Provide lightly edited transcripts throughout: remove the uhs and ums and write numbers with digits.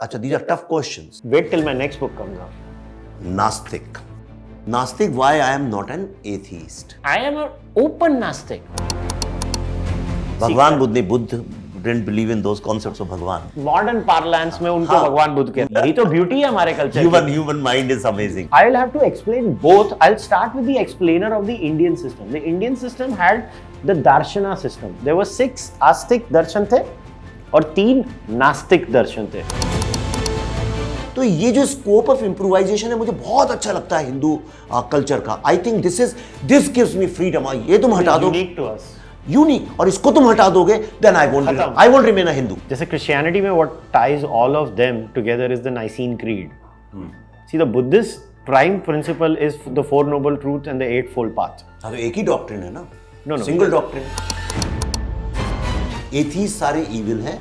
अच्छा, these are tough questions. Wait till my next book comes out. Nastic. Nastic, why I am not an atheist? I am an open Nastic. भगवान बुद्ध नहीं, Buddha didn't believe in those concepts of भगवान. Modern parlance में उनको भगवान बुद्ध कहते हैं. यही तो beauty है हमारे culture की. Human mind is amazing. I will have to explain both. I'll start with the explainer of the Indian system. The Indian system had the Darshana system. There were 6 आस्तिक दर्शन थे और 3 नास्तिक दर्शन थे. तो ये जो स्कोप ऑफ इम्प्रोवाइजेशन है मुझे बहुत अच्छा लगता है हिंदू कल्चर का. I think this gives me freedom. ये तुम हटा दो, Unique to us. यूनिक, और इसको तुम हटा दोगे, then I won't remain a Hindu. जैसे Christianity में what ties all of them together is the Nicene Creed. See, the Buddhist prime principle is the Four Noble Truths and the Eightfold Path. हाँ, तो एक ही डॉक्ट्रिन है ना. No. Single doctrine. Atheist सारे evil हैं,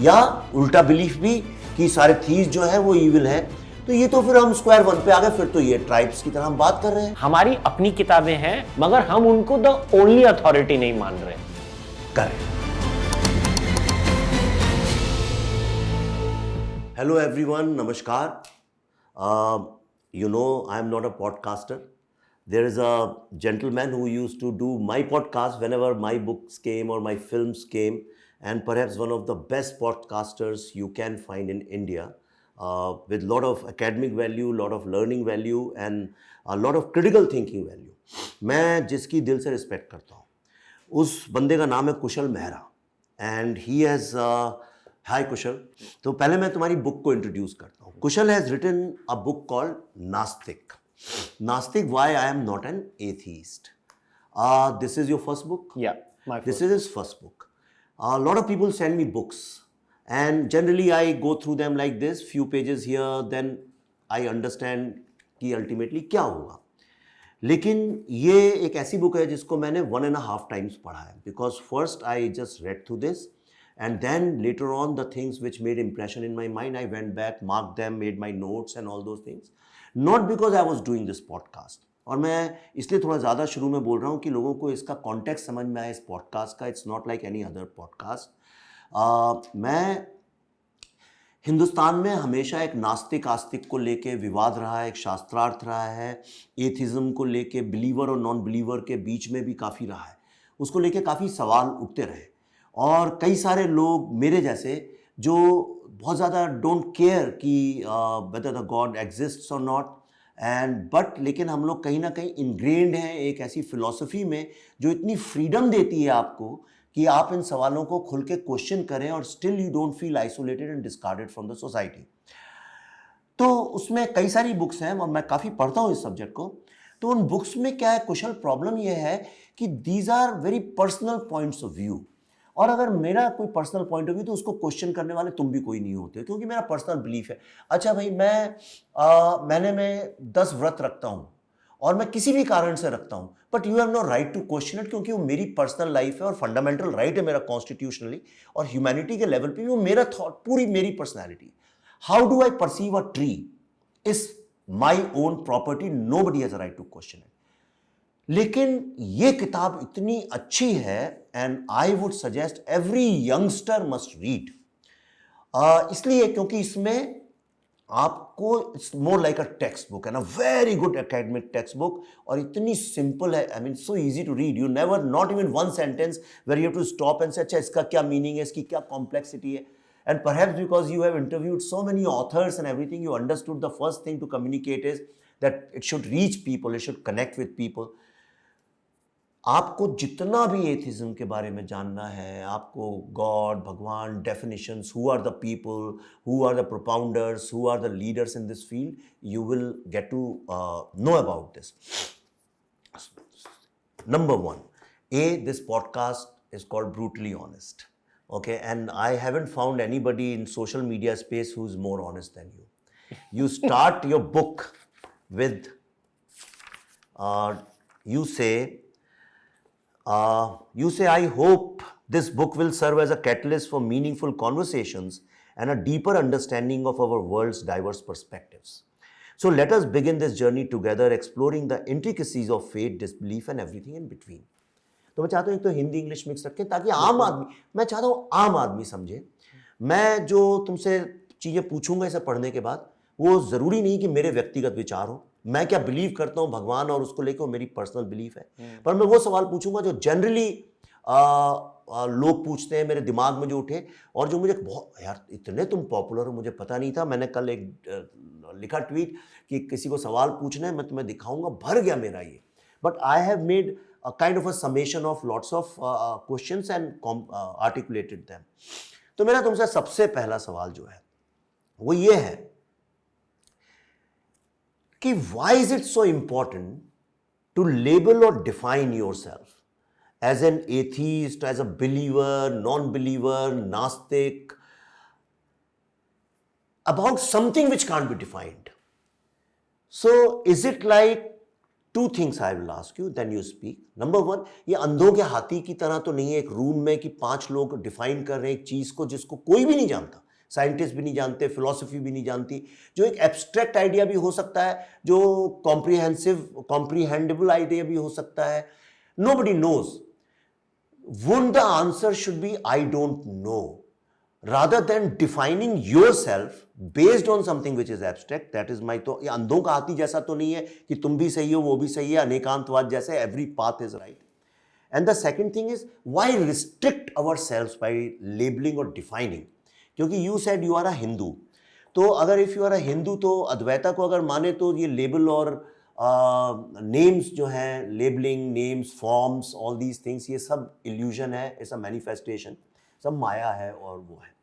या उल्टा बिलीफ भी कि सारे थीस्ट जो है वो इविल है. तो ये तो फिर हम स्क्वायर वन पे आ गए. फिर तो ये ट्राइब्स की तरह हम बात कर रहे हैं. हमारी अपनी किताबें हैं मगर हम उनको द ओनली अथॉरिटी नहीं मान रहे. करेक्ट. हेलो एवरीवन, नमस्कार. You know, I am not a podcaster. There is a gentleman who used to do my podcast whenever my books came or my films came, and perhaps one of the best podcasters you can find in India, with a lot of academic value, lot of learning value, and a lot of critical thinking value. मैं जिसकी दिल से respect करता हूँ उस बंदे का नाम है Kushal Mehra, and he has hi Kushal. तो पहले मैं तुम्हारी बुक को इंट्रोड्यूस करता हूँ. Kushal has written a book called Nastik. Nastik, why I am not an atheist. This is your first book? Yeah, my first. This is his first book. A lot of people send me books, and generally I go through them like this, few pages here, then I understand कि ultimately क्या होगा. लेकिन ये एक ऐसी book है जिसको मैंने 1.5 times पढ़ा है, because first I just read through this, and then later on the things which made impression in my mind, I went back, marked them, made my notes and all those things. Not because I was doing this podcast. और मैं इसलिए थोड़ा ज़्यादा शुरू में बोल रहा हूँ कि लोगों को इसका कॉन्टेक्स्ट समझ में आए इस पॉडकास्ट का. It's not like any other podcast. मैं हिंदुस्तान में हमेशा एक नास्तिक आस्तिक को लेके विवाद रहा है, एक शास्त्रार्थ रहा है. एथिज्म को लेके बिलीवर और नॉन बिलीवर के बीच में भी काफ़ी रहा है. उसको लेके काफ़ी सवाल उठते रहे, और कई सारे लोग मेरे जैसे जो बहुत ज़्यादा डोंट केयर कि वेदर द गॉड एग्जिस्ट्स और नॉट, बट लेकिन हम लोग कहीं ना कहीं इनग्रेन्ड हैं एक ऐसी फिलॉसफी में जो इतनी फ्रीडम देती है आपको कि आप इन सवालों को खुल के क्वेश्चन करें, और still you don't feel isolated and discarded from the society. तो उसमें कई सारी बुक्स हैं और मैं काफ़ी पढ़ता हूँ इस सब्जेक्ट को. तो उन बुक्स में क्या है कुशल, प्रॉब्लम ये है कि these are very personal points of view, और अगर मेरा कोई पर्सनल पॉइंट ऑफ व्यू तो उसको क्वेश्चन करने वाले तुम भी कोई नहीं होते, क्योंकि मेरा पर्सनल बिलीफ है. अच्छा भाई, मैं 10 व्रत रखता हूँ और मैं किसी भी कारण से रखता हूँ, but you have no right to question it, क्योंकि वो मेरी पर्सनल लाइफ है और फंडामेंटल राइट है मेरा कॉन्स्टिट्यूशनली, और ह्यूमैनिटी के लेवल पे भी वो मेरा थॉट, पूरी मेरी personality. How do I perceive a tree is my own property, nobody has a right to question it. लेकिन ये किताब इतनी अच्छी है, and I would suggest every youngster must read. इसलिए क्योंकि इसमें आपको it's more like a text book, है ना, very good academic text book, और इतनी सिंपल है. I mean so easy to read. You never, not even one sentence where you have to stop and say अच्छा इसका क्या meaning है, इसकी क्या कॉम्प्लेक्सिटी है. And perhaps because you have interviewed so many authors and everything, you understood the first thing to communicate is that it should reach people, it should connect with people. आपको जितना भी atheism के बारे में जानना है, आपको गॉड, भगवान, definitions, who are the people, who are the propounders, who are the leaders in this field, you will get to know about this. Number 1, this podcast is called Brutally Honest. Okay, and I haven't found anybody in social media space who's more honest than you. You start your book with, you say, I hope this book will serve as a catalyst for meaningful conversations and a deeper understanding of our world's diverse perspectives. So let us begin this journey together, exploring the intricacies of faith, disbelief and everything in between. तो मैं चाहता हूँ एक तो Hindi English mix रखें ताकि आम आदमी, मैं चाहता हूँ आम आदमी समझे. मैं जो तुमसे चीज़ें पूछूंगा इसे पढ़ने के बाद, वो ज़रूरी नहीं कि मेरे व्यक्तिगत विचार हो, मैं क्या बिलीव करता हूँ भगवान और उसको लेकर मेरी पर्सनल बिलीफ है, पर मैं वो सवाल पूछूंगा जो जनरली लोग पूछते हैं, मेरे दिमाग में जो उठे, और जो मुझे बहुत, यार इतने तुम पॉपुलर हो, मुझे पता नहीं था। मैंने कल एक लिखा ट्वीट कि किसी को सवाल पूछना है, मैं तुम्हें दिखाऊंगा, भर गया मेरा ये। But I have made a kind of a summation of lots of questions and articulated them. तो मेरा तुमसे सबसे पहला सवाल जो है वो ये है कि why is it so important to label or define yourself as an atheist, as a believer, non-believer, Nastic, about something which can't be defined? So is it like two things I will ask you, then you speak. Number one, ये अंधों के हाथी की तरह तो नहीं है एक रूम में कि 5 लोग डिफाइन कर रहे हैं एक चीज को जिसको कोई भी नहीं जानता, साइंटिस्ट भी नहीं जानते, फिलॉसफी भी नहीं जानती, जो एक एब्स्ट्रैक्ट आइडिया भी हो सकता है, जो कॉम्प्रिहेंडेबल आइडिया भी हो सकता है. Nobody knows. Wouldn't the answer should be I don't know, rather than defining yourself based on something which is abstract? That is my, तो ये अंधों का हाथी जैसा तो नहीं है कि तुम भी सही हो वो भी सही है, अनेकांतवाद जैसे every path is right. And the second thing is, why restrict ourselves by labeling or defining? क्योंकि you said you are a Hindu, तो अगर if you are a Hindu तो अद्वैता को अगर माने तो ये लेबल और नेम्स जो हैं, labelling, names, forms, all these things, ये सब इल्यूजन है, ऐसा मैनिफेस्टेशन, सब माया है और वो है.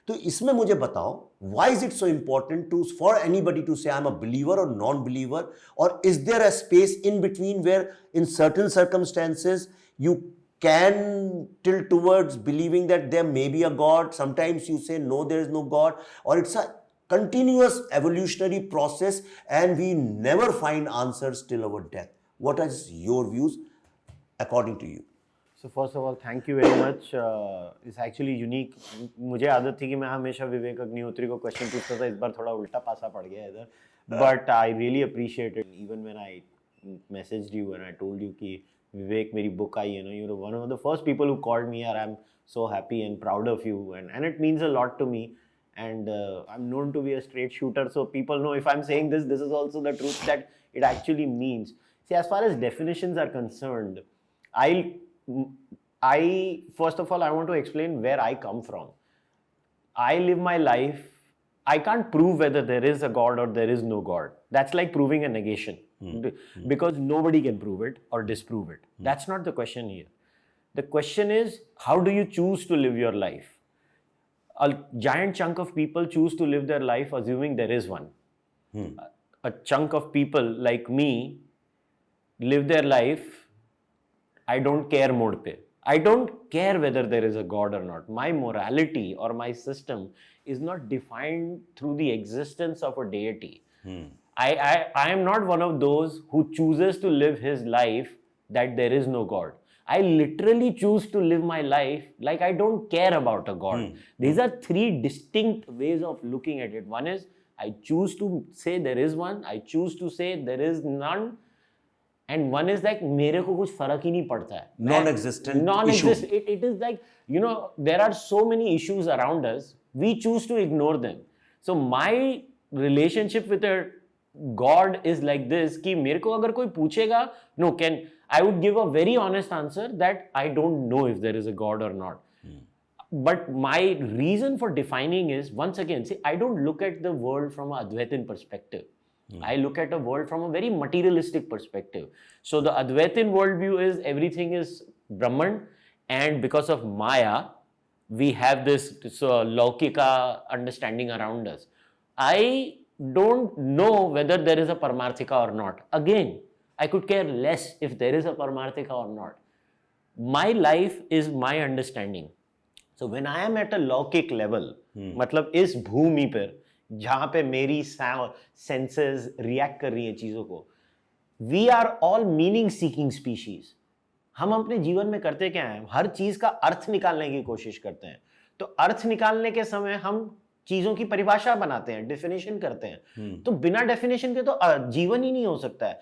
तो इसमें मुझे बताओ, why is it so important to for anybody to say I'm a believer or non-believer, or is there a space in between where in certain circumstances you can tilt towards believing that there may be a God, sometimes you say no, there is no God, or it's a continuous evolutionary process and we never find answers till our death? What is your views according to you? So first of all, thank you very much. It's actually unique. मुझे आदत थी कि मैं हमेशा विवेक अग्निहोत्री को question पूछता था, इस बार थोड़ा उल्टा पासा पड़ गया इधर. But I really appreciate it. Even when I messaged you and I told you कि विवेक मेरी बुक आई है ना, you were one of the first people who called me, and I'm so happy and proud of you, and it means a lot to me. And I'm known to be a straight shooter, so people know if I'm saying this, this is also the truth that it actually means. See, as far as definitions are concerned, I first of all, I want to explain where I come from. I live my life. I can't prove whether there is a God or there is no God. That's like proving a negation, because nobody can prove it or disprove it. That's not the question here. The question is, how do you choose to live your life? A giant chunk of people choose to live their life assuming there is one. A chunk of people like me live their life I don't care mode pe. I don't care whether there is a God or not. My morality or my system is not defined through the existence of a deity. I am not one of those who chooses to live his life that there is no God. I literally choose to live my life like I don't care about a God. These are three distinct ways of looking at it. One is I choose to say there is one, I choose to say there is none, and one is like मेरे को कुछ फर्क ही नहीं पड़ता है. Non-existent. It is like, you know, there are so many issues around us, we choose to ignore them. So my relationship with a God is like this कि मेरे को अगर कोई पूछेगा, no, I would give a very honest answer that I don't know if there is a God or not. But my reason for defining is, once again, see, I don't look at the world from an Advaitin perspective. I look at a world from a very materialistic perspective. So the Advaitin worldview is everything is Brahman, and because of Maya, we have this Laukika understanding around us. I don't know whether there is a Paramarthika or not. Again, I could care less if there is a Paramarthika or not. My life is my understanding. So when I am at a लौकिक level, मतलब इस भूमि पर जहाँ पे मेरी senses react कर रही हैं चीज़ों को, we are all meaning seeking species. हम अपने जीवन में करते क्या हैं? हर चीज़ का अर्थ निकालने की कोशिश करते हैं. तो अर्थ निकालने के समय हम चीज़ों की परिभाषा बनाते हैं, डेफिनेशन करते हैं. तो बिना डेफिनेशन के तो जीवन ही नहीं हो सकता है.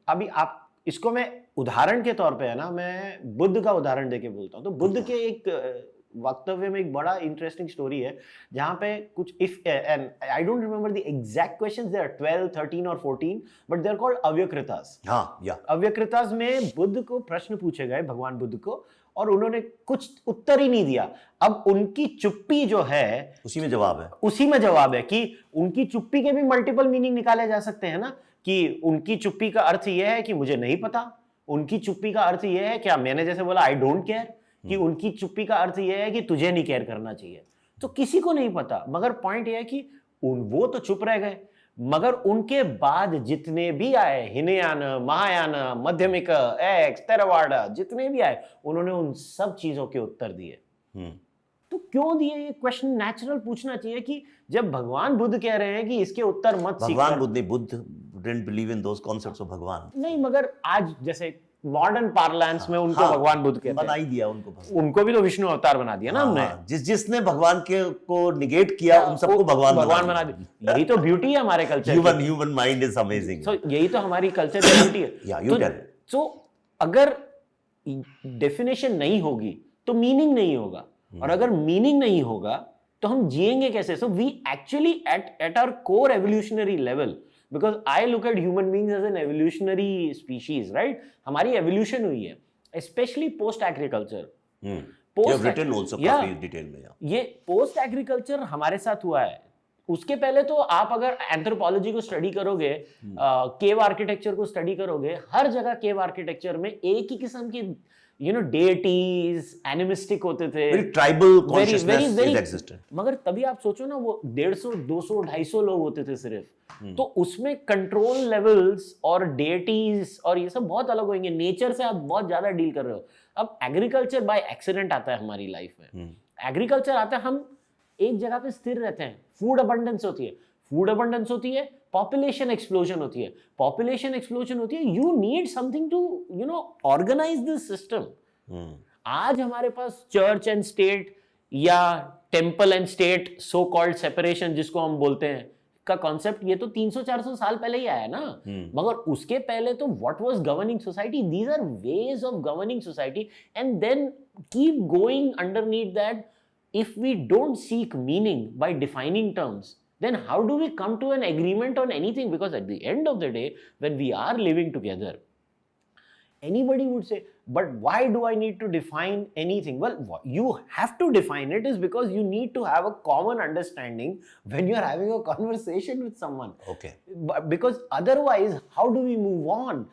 अभी आप इसको मैं उदाहरण के तौर पे है ना, मैं बुद्ध का उदाहरण देके बोलता हूँ. तो बुद्ध के एक वक्तव्य में एक बड़ा इंटरेस्टिंग स्टोरी है जहां पे कुछ if and I don't remember the exact questions, there are 12, 13 और 14, बट दे आर कॉल्ड अव्यकृतास। हाँ, या अव्यकृतास में बुद्ध को प्रश्न पूछे गए, भगवान बुद्ध को, और उन्होंने कुछ उत्तर ही नहीं दिया। अब उनकी चुप्पी जो है उसी में जवाब है। उसी में जवाब है कि उनकी चुप्पी के भी मल्टीपल मीनिंग निकाले जा सकते हैं ना, कि उनकी चुप्पी का अर्थ यह है कि मुझे नहीं पता, उनकी चुप्पी का अर्थ यह है, क्या मैंने जैसे बोला आई डोंट केयर, कि उनकी चुप्पी का अर्थ यह है कि तुझे नहीं केयर करना चाहिए। तो किसी को नहीं पता, मगर पॉइंट यह है कि वो तो चुप रह गए, मगर उनके बाद जितने भी आए, हिनयान, महायान, मध्यमिक, एक्स, थेरावाड़ा, जितने भी आए, उन्होंने उन सब चीजों के उत्तर दिए। तो क्यों दिए? ये क्वेश्चन नेचुरल पूछना चाहिए कि जब भगवान बुद्ध कह रहे हैं कि इसके उत्तर मत सीखो। भगवान Buddha didn't believe in those concepts of भगवान। नहीं, मगर आज जैसे मॉडर्न पार्लेंस में उनको भगवान बुद्ध कहते हैं। बना ही दिया उनको भगवान। उनको भी तो विष्णु अवतार बना दिया ना हमने। जिसने भगवान के को निगेट किया उन सबको भगवान बना दिया। यही तो ब्यूटी है हमारे कल्चर की। Human mind is amazing. So यही तो हमारी कल्चर की ब्यूटी है। या यू टेल। सो अगर डेफिनेशन नहीं होगी तो मीनिंग नहीं होगा, और अगर मीनिंग नहीं होगा तो हम जिएंगे कैसे? So we actually at our core evolutionary level, because I look at human beings as an evolutionary species, right? हमारी evolution हुई है, especially post agriculture. You have written also काफी डिटेल में। ये post agriculture हमारे साथ हुआ है। उसके पहले तो आप अगर एंथ्रोपोलॉजी को स्टडी करोगे, केव आर्किटेक्चर को स्टडी करोगे, हर जगह केव आर्किटेक्चर में एक ही किस्म की डेटीज, एनिमिस्टिक होते थे, ट्राइबल कॉन्शियसनेस एग्जिस्टेड। मगर तभी आप सोचो ना, वो 150, 200, 250 लोग होते थे सिर्फ। तो उसमें कंट्रोल लेवल्स और डेटीज और ये सब बहुत अलग होंगे। नेचर से आप बहुत ज्यादा डील कर रहे हो। अब एग्रीकल्चर बाय एक्सीडेंट आता है हमारी लाइफ में। एग्रीकल्चर आता है, हम एक जगह पे स्थिर रहते हैं, फूड अबंडेंस होती है, फूड अबंडेंस होती है, पॉपुलेशन एक्सप्लोजन होती है, पॉपुलेशन एक्सप्लोजन होती है, you need something to organise this system. आज हमारे पास चर्च एंड स्टेट या temple and state, so called separation जिसको हम बोलते हैं, का कॉन्सेप्ट ये तो 300-400 साल पहले ही आया ना। मगर उसके पहले तो what was governing society? These are ways of governing society, and then keep going underneath that. If we don't seek meaning by defining terms, then how do we come to an agreement on anything? Because at the end of the day, when we are living together, anybody would say, but why do I need to define anything? Well, you have to define it is because you need to have a common understanding when you're having a conversation with someone. Okay. Because otherwise, how do we move on?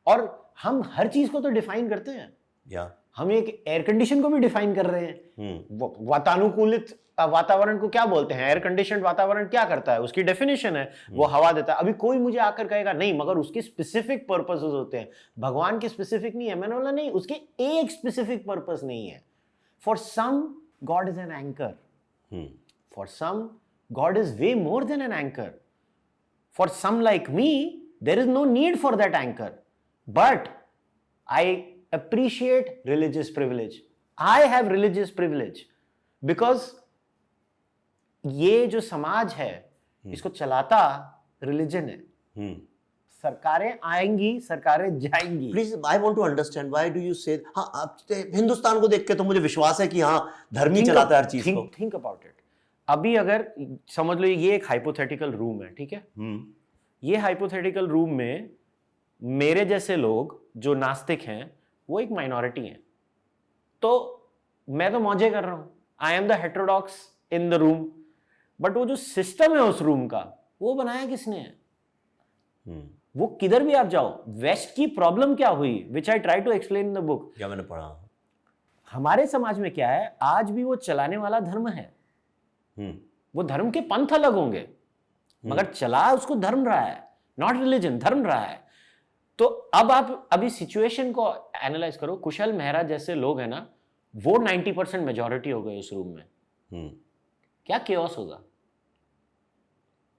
और हम हर चीज को तो define करते हैं। Yeah. हम एक air condition को भी डिफाइन कर रहे हैं। वातानुकूलित वातावरण को क्या बोलते हैं? एयर कंडीशनड वातावरण क्या करता है? उसकी डेफिनेशन है, वो हवा देता है। अभी कोई मुझे आकर कहेगा नहीं, मगर उसके स्पेसिफिक पर्पसेस होते हैं। भगवान के स्पेसिफिक नहीं है, मैंने बोला नहीं, उसके एक स्पेसिफिक पर्पस नहीं है। For some God is an anchor, for some God is way more than an anchor, for some like me there is no need for that anchor, but I appreciate religious privilege. I have religious privilege because ये जो समाज है इसको चलाता religion है। सरकारें आएंगी, सरकारें जाएंगी। Please, I want to understand why do you say. हाँ, आप हिंदुस्तान को देख के तो मुझे विश्वास है कि हाँ धर्म ही चलाता है हर चीज को। Think about it. अभी अगर समझ लो ये एक हाइपोथेटिकल रूम है, ठीक है? ये हाइपोथेटिकल रूम में मेरे जैसे लोग जो नास्तिक हैं वो एक माइनॉरिटी है, तो मैं तो मौजे कर रहा हूं, I am the heterodox in the room, but वो जो सिस्टम है उस रूम का, वो बनाया किसने है? वो किधर भी आप जाओ, वेस्ट की प्रॉब्लम क्या हुई, which I try to explain in the book. क्या मैंने पढ़ा, हमारे समाज में क्या है, आज भी वो चलाने वाला धर्म है। वो धर्म के पंथ अलग होंगे, मगर चला उसको धर्म रहा है, नॉट रिलीजन, धर्म रहा है। तो अब आप अभी सिचुएशन को एनालाइज करो। कुशल मेहरा जैसे लोग हैं ना, वो 90% मेजॉरिटी हो गए उस रूम में। क्या केओस होगा?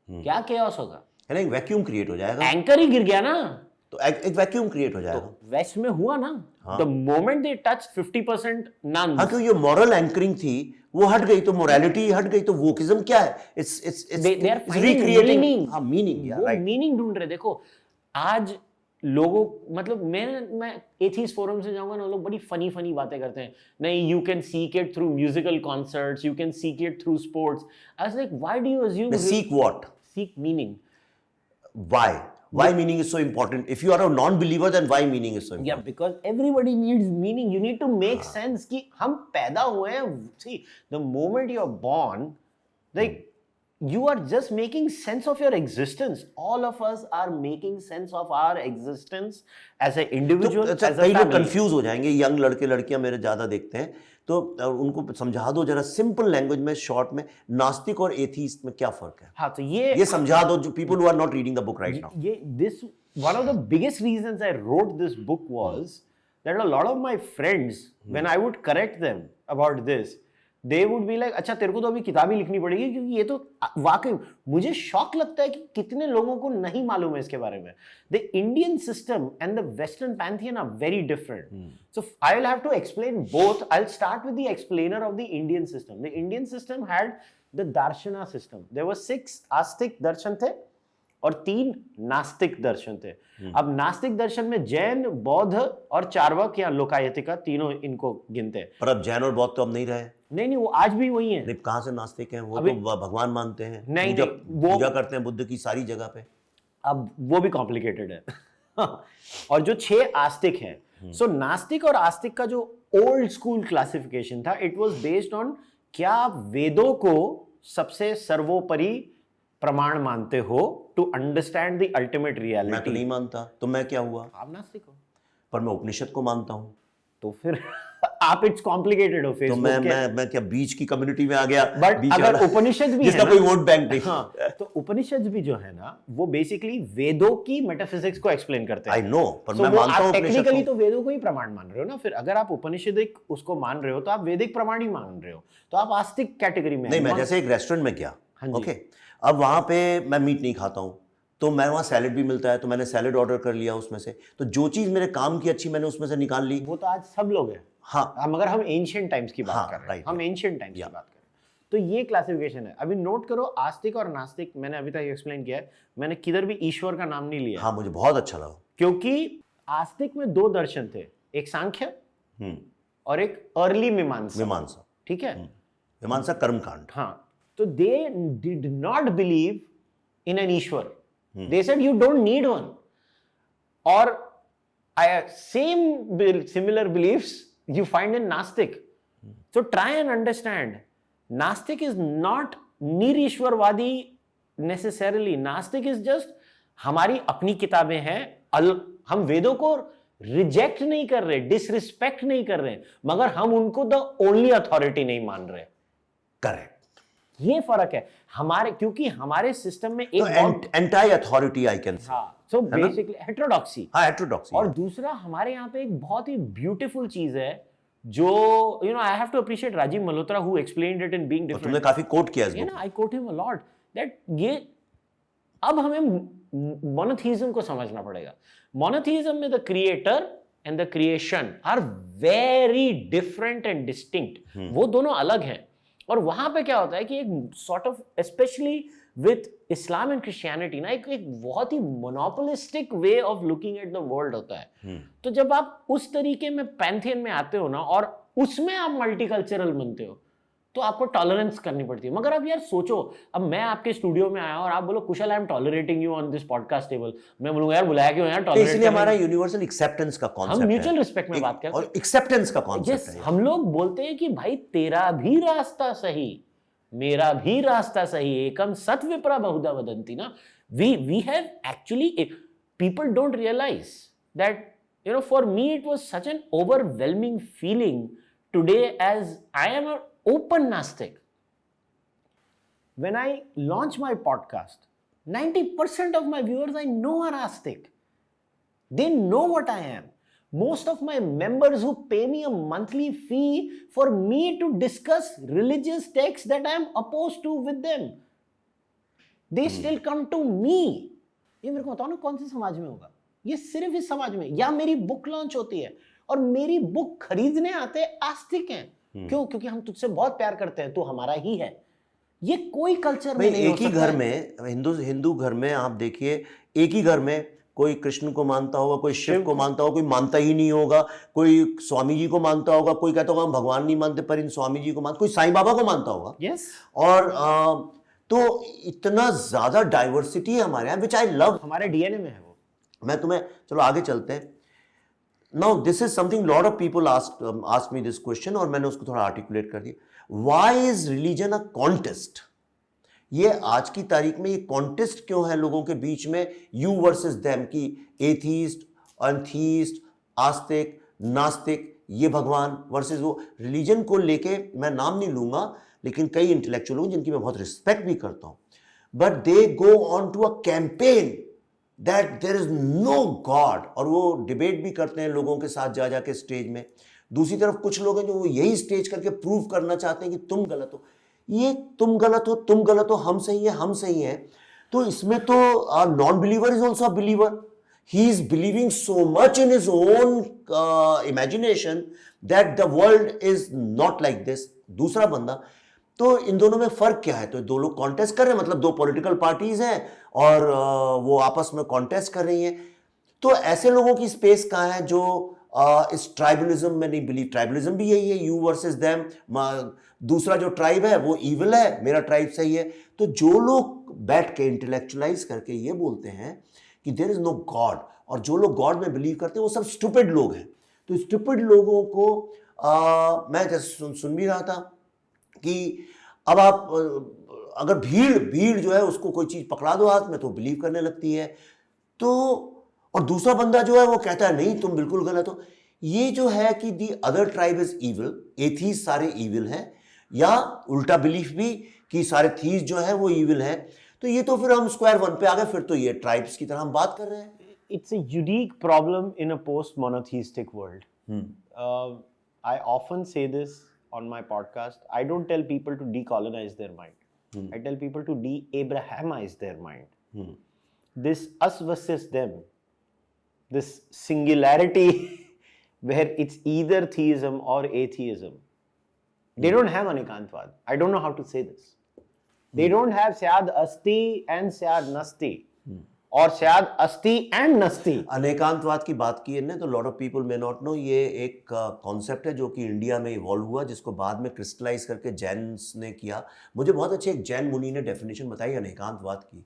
क्या केओस होगा? एक वैक्यूम क्रिएट हो जाएगा। एंकर ही गिर गया ना, तो एक वैक्यूम क्रिएट हो जाएगा। तो वेस्ट में हुआ ना, the moment they touch 50% none. हाँ, क्योंकि ये मॉरल एंकरिंग थी वो हट गई, तो मोरालिटी हट गई, तो वोकिज्म क्या है? They are recreating meaning. हाँ, मीनिंग, वो मीनिंग ढूंढ रहे। देखो आज लोगों मतलब मैं एथीस्ट फोरम से जाऊंगा ना, लोग बड़ी फनी फनी बातें करते हैं, नहीं you can seek it through musical concerts, you can seek it through sports. I was like why do you assume seek what? Seek meaning. Why meaning is so important? If you are a non-believer, then why meaning is so important? Yeah, because everybody needs meaning. You need to make sense कि हम पैदा हुए हैं. See, the moment you're born, like you are just making sense of your existence. All of us are making sense of our existence as an individual, तो as a कई लोग family. Confuse हो जाएंगे, यंग लड़के लड़कियां मेरे ज्यादा देखते हैं, तो उनको समझा दो जरा सिंपल लैंग्वेज में, शॉर्ट में, नास्तिक और एथीस्ट में क्या फर्क है? हाँ, तो ये समझा दो जो people who are not reading the book right now. ये this one of the biggest reasons I wrote this book was that a lot of my friends, when I would correct them about this, they would be like, अच्छा तेरे को तो अभी किताब ही लिखनी पड़ेगी, क्योंकि ये तो वाकई मुझे शौक लगता है कि कितने लोगों को नहीं मालूम है इसके बारे में। The Indian system and the Western pantheon are very different. So I will have to explain both. I'll start with the explainer of the Indian system. The Indian system had the Darshana system. There were 6 आस्तिक दर्शन थे और 3 नास्तिक दर्शन थे। अब नास्तिक दर्शन में जैन, बौद्ध और चार्वाक या लोकायतिका तीनों इनको गिनते हैं। पर अब जैन और बौद्ध तो अब नहीं रहे। नहीं, वो आज भी वही है। कहां से नास्तिक हैं? वो तो भगवान मानते हैं, नहीं, पूजा करते हैं बुद्ध की सारी जगह पे। अब वो भी कॉम्प्लिकेटेड है। और जो 6 आस्तिक हैं, सो नास्तिक और आस्तिक का जो ओल्ड स्कूल क्लासिफिकेशन था, इट वाज बेस्ड ऑन क्या आप वेदों को सबसे सर्वोपरि प्रमाण मानते हो to understand the ultimate reality. मैं तो नहीं मानता, तो मैं क्या हुआ? आप नास्तिक हो। पर मैं उपनिषद को मानता हूं। तो फिर आप इट्स कॉम्प्लिकेटेड हो। फेसबुक तो मैं क्या बीच की कम्युनिटी में आ गया? बट अगर उपनिषद भी जिसका कोई वोट बैंक नहीं। हाँ, तो उपनिषद भी जो है ना, वो बेसिकली वेदों की मेटाफिजिक्स को एक्सप्लेन करते हैं। आई नो, पर मैं मानता हूं टेक्निकली तो वेदों को ही प्रमाण मान रहे हो ना। फिर अगर आप उपनिषदिक उसको मान रहे हो तो आप वैदिक प्रमाण ही मान रहे हो, तो आप आस्तिक कैटेगरी में। नहीं, मैं जैसे एक रेस्टोरेंट में गया, ओके, अब वहां पे मैं मीट नहीं खाता हूं, तो मैं वहाँ सैलेड भी मिलता है, तो मैंने सैलेड ऑर्डर कर लिया उसमें से, तो जो चीज़ मेरे काम की अच्छी मैंने उसमें से निकाल ली। वो तो आज सब लोग हैं। हाँ, मगर हम एंशिएंट टाइम्स की बात कर रहे हैं, हम एंशिएंट टाइम्स की बात कर रहे हैं। तो ये क्लासिफिकेशन है। अभी नोट करो, आस्तिक और नास्तिक मैंने अभी तक एक्सप्लेन किया है, मैंने किधर भी ईश्वर का नाम नहीं लिया। हाँ, मुझे बहुत अच्छा लगा, क्योंकि आस्तिक में 2 दर्शन थे, एक सांख्य और एक अर्ली मीमांसा। ठीक है, मीमांसा कर्मकांड। हाँ, तो they did not believe in an Ishwar. They said you don't need one. Or similar beliefs you find in Gnostic. So try and understand. Gnostic is not निरीश्वरवादी necessarily. Gnostic is just हमारी अपनी किताबें हैं, हम वेदों को reject नहीं कर रहे, डिसरिस्पेक्ट नहीं कर रहे, मगर हम उनको द ओनली अथॉरिटी नहीं मान रहे। करेक्ट, ये फर्क है हमारे, क्योंकि हमारे सिस्टम में एक anti authority I can say, so basically हेटेरोडॉक्सी। हाँ, हेटेरोडॉक्सी। और दूसरा हमारे यहाँ पे एक बहुत ही ब्यूटीफुल चीज है जो I have to appreciate Rajiv Malhotra who explained it in being different. तुमने काफी कोट किया इस बुक में। I quote him a lot that ये अब हमें मोनोथीज्म को समझना पड़ेगा। मोनोथीज्म में the creator and the creation are very different and distinct, वो दोनों अलग हैं। और वहां पे क्या होता है कि एक sort of, specially with Islam and Christianity ना, एक बहुत ही monopolistic way of looking at the world होता है। तो जब आप उस तरीके में पैंथियन में आते हो ना, और उसमें आप मल्टीकल्चरल बनते हो, तो आपको टॉलरेंस करनी पड़ती है। मगर अब यार सोचो, अब मैं आपके स्टूडियो में आया और आप बोलो Kushal, I am tolerating you on this podcast table, मैं बोलूंगा यार बुलाया क्यों यार, टॉलरेट। इसलिए हमारा यूनिवर्सल एक्सेप्टेंस का कॉन्सेप्ट है, हम म्यूचुअल रिस्पेक्ट में बात करते हैं और एक्सेप्टेंस का कॉन्सेप्ट है। हम लोग बोलते हैं कि भाई तेरा भी रास्ता सही, मेरा भी रास्ता सही, एकम सत विप्रा बहुधा वदंती ना। we have actually, people don't realize that, for me it was such an overwhelming feeling today, as I am an open Gnostic. When I launch my podcast, 90% of my viewers I know are Astic. They know what I am. Most of my members who pay me a monthly fee for me to discuss religious texts that I am opposed to with them, they still come to me. ये मेरे को बताओ ना कौन से समाज में होगा? ये सिर्फ इस समाज में। या मेरी बुक लॉन्च होती है और मेरी बुक खरीदने आते आस्तिक हैं। क्यों? क्योंकि हम तुझसे बहुत प्यार करते हैं, तू हमारा ही है। ये कोई कल्चर में नहीं हो सकता। एक ही घर में, हिंदू घर में आप देखिए, एक ही घर में कोई कृष्ण को मानता होगा, कोई शिव को मानता होगा, कोई मानता ही नहीं होगा, कोई स्वामी जी को मानता होगा, कोई कहता होगा हम भगवान नहीं मानते पर इन स्वामी जी को मानते, कोई साईं बाबा को मानता होगा। Yes. और तो इतना ज्यादा डाइवर्सिटी है हमारे यहाँ, विच आई लव। हमारे डीएनए में है वो। मैं तुम्हें, चलो आगे चलते हैं। Now this is something lot of people ask me this question, और मैंने उसको थोड़ा आर्टिकुलेट कर दिया। Why is religion a contest? ये आज की तारीख में ये कॉन्टेस्ट क्यों है लोगों के बीच में, यू वर्सेस देम, की एथीस्ट, एंथीस्ट, आस्तिक, नास्तिक, ये भगवान वर्सेस वो। रिलीजन को लेके मैं नाम नहीं लूंगा, लेकिन कई इंटेलेक्चुअल लोग जिनकी मैं बहुत रिस्पेक्ट भी करता हूं, but they go on to a campaign that there is no God, और वो डिबेट भी करते हैं लोगों के साथ जा जाके स्टेज में। दूसरी तरफ कुछ लोग हैं जो वो यही स्टेज करके प्रूव करना चाहते हैं कि तुम गलत हो, ये तुम गलत हो, तुम गलत हो, हम सही है, हम सही है। तो इसमें तो non believer is also a believer, he is believing so much in his own imagination that the world is not like this. दूसरा बंदा, तो इन दोनों में फर्क क्या है? तो दो लोग कॉन्टेस्ट कर रहे हैं, मतलब दो पॉलिटिकल पार्टीज हैं और वो आपस में कॉन्टेस्ट कर रही हैं। तो ऐसे लोगों की स्पेस कहाँ है जो इस ट्राइबलिज्म में नहीं बिलीव? ट्राइबलिज्म भी यही है, यू वर्सेस देम, दूसरा जो ट्राइब है वो इविल है, मेरा ट्राइब सही है। तो जो लोग बैठ के इंटेलेक्चुअलाइज करके ये बोलते हैं कि देयर इज नो गॉड, और जो लोग गॉड में बिलीव करते हैं वो सब स्टूपिड लोग हैं। तो स्टूपिड लोगों को मैं जैसे सुन भी रहा था कि अब आप अगर भीड़ जो है उसको कोई चीज पकड़ा दो हाथ में तो बिलीव करने लगती है। तो और दूसरा बंदा जो है वो कहता है नहीं तुम बिल्कुल गलत हो। ये जो है कि the other tribe is evil, atheist सारे इविल हैं, या उल्टा बिलीफ भी कि सारे थीस्ट जो है वो इविल हैं। तो ये तो फिर हम स्क्वायर वन पे आ गए, फिर तो ये ट्राइब्स की तरह हम बात कर रहे हैं। It's a unique problem in a post-monotheistic world. I often say this on my podcast. I don't tell people to decolonize their mind. I tell people to de-Abrahamize their mind. This us versus them, this singularity where it's either theism or atheism. They don't have Anikantvad. I don't know how to say this. They don't have Syad Asti and Syad Nasti. और शायद अस्ति and नस्ति। अनेकांतवाद की बात की है ना, तो lot of people may not know, ये एक कॉन्सेप्ट है जो कि इंडिया में इवॉल्व हुआ, जिसको बाद में क्रिस्टलाइज करके जैन्स ने किया। मुझे बहुत अच्छे एक जैन मुनि ने डेफिनेशन बताई अनेकांतवाद की।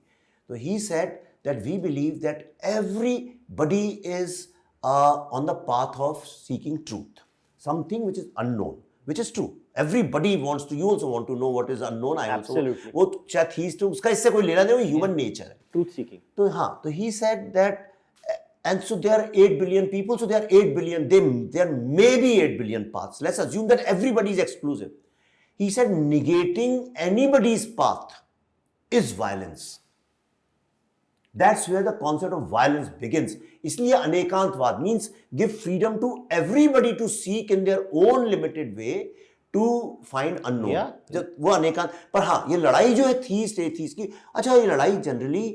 तो he said that we believe that everybody is on the path of seeking truth, something which is unknown, which is true. Everybody wants to, you also want to know what is unknown. I also, वो चाहे theist हो, उसका इससे कोई लेना नहीं, वो human nature है, ट्रूथ सीकिंग। तो हाँ, तो he said that, and so there are 8 billion people, so there are 8 billion, there may be 8 billion paths. Let's assume that everybody is exclusive. He said negating anybody's path is violence. That's where the concept of violence begins. इसलिए अनेकांतवाद means give freedom to everybody to seek in their own limited way to find unknown. Yeah. वो अनेकांत, पर हाँ ये लड़ाई जो है theist atheist की, अच्छा ये लड़ाई जनरली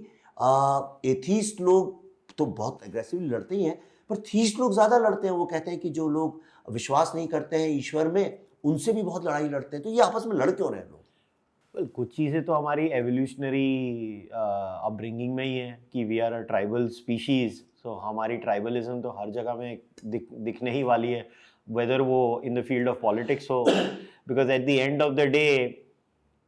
एथीस्ट लोग तो बहुत एग्रेसिवली लड़ते ही हैं, पर थीस्ट लोग ज़्यादा लड़ते हैं। वो कहते हैं कि जो लोग विश्वास नहीं करते हैं ईश्वर में, उनसे भी बहुत लड़ाई लड़ते हैं। तो ये आपस में लड़ क्यों रहे हैं लोग? कुछ चीज़ें तो हमारी एवोल्यूशनरी अपब्रिंगिंग में ही है कि we are a tribal species, so हमारी ट्राइबलिज्म तो हर जगह में दिखने ही वाली है, वेदर वो in the field of politics हो, because at the end of the day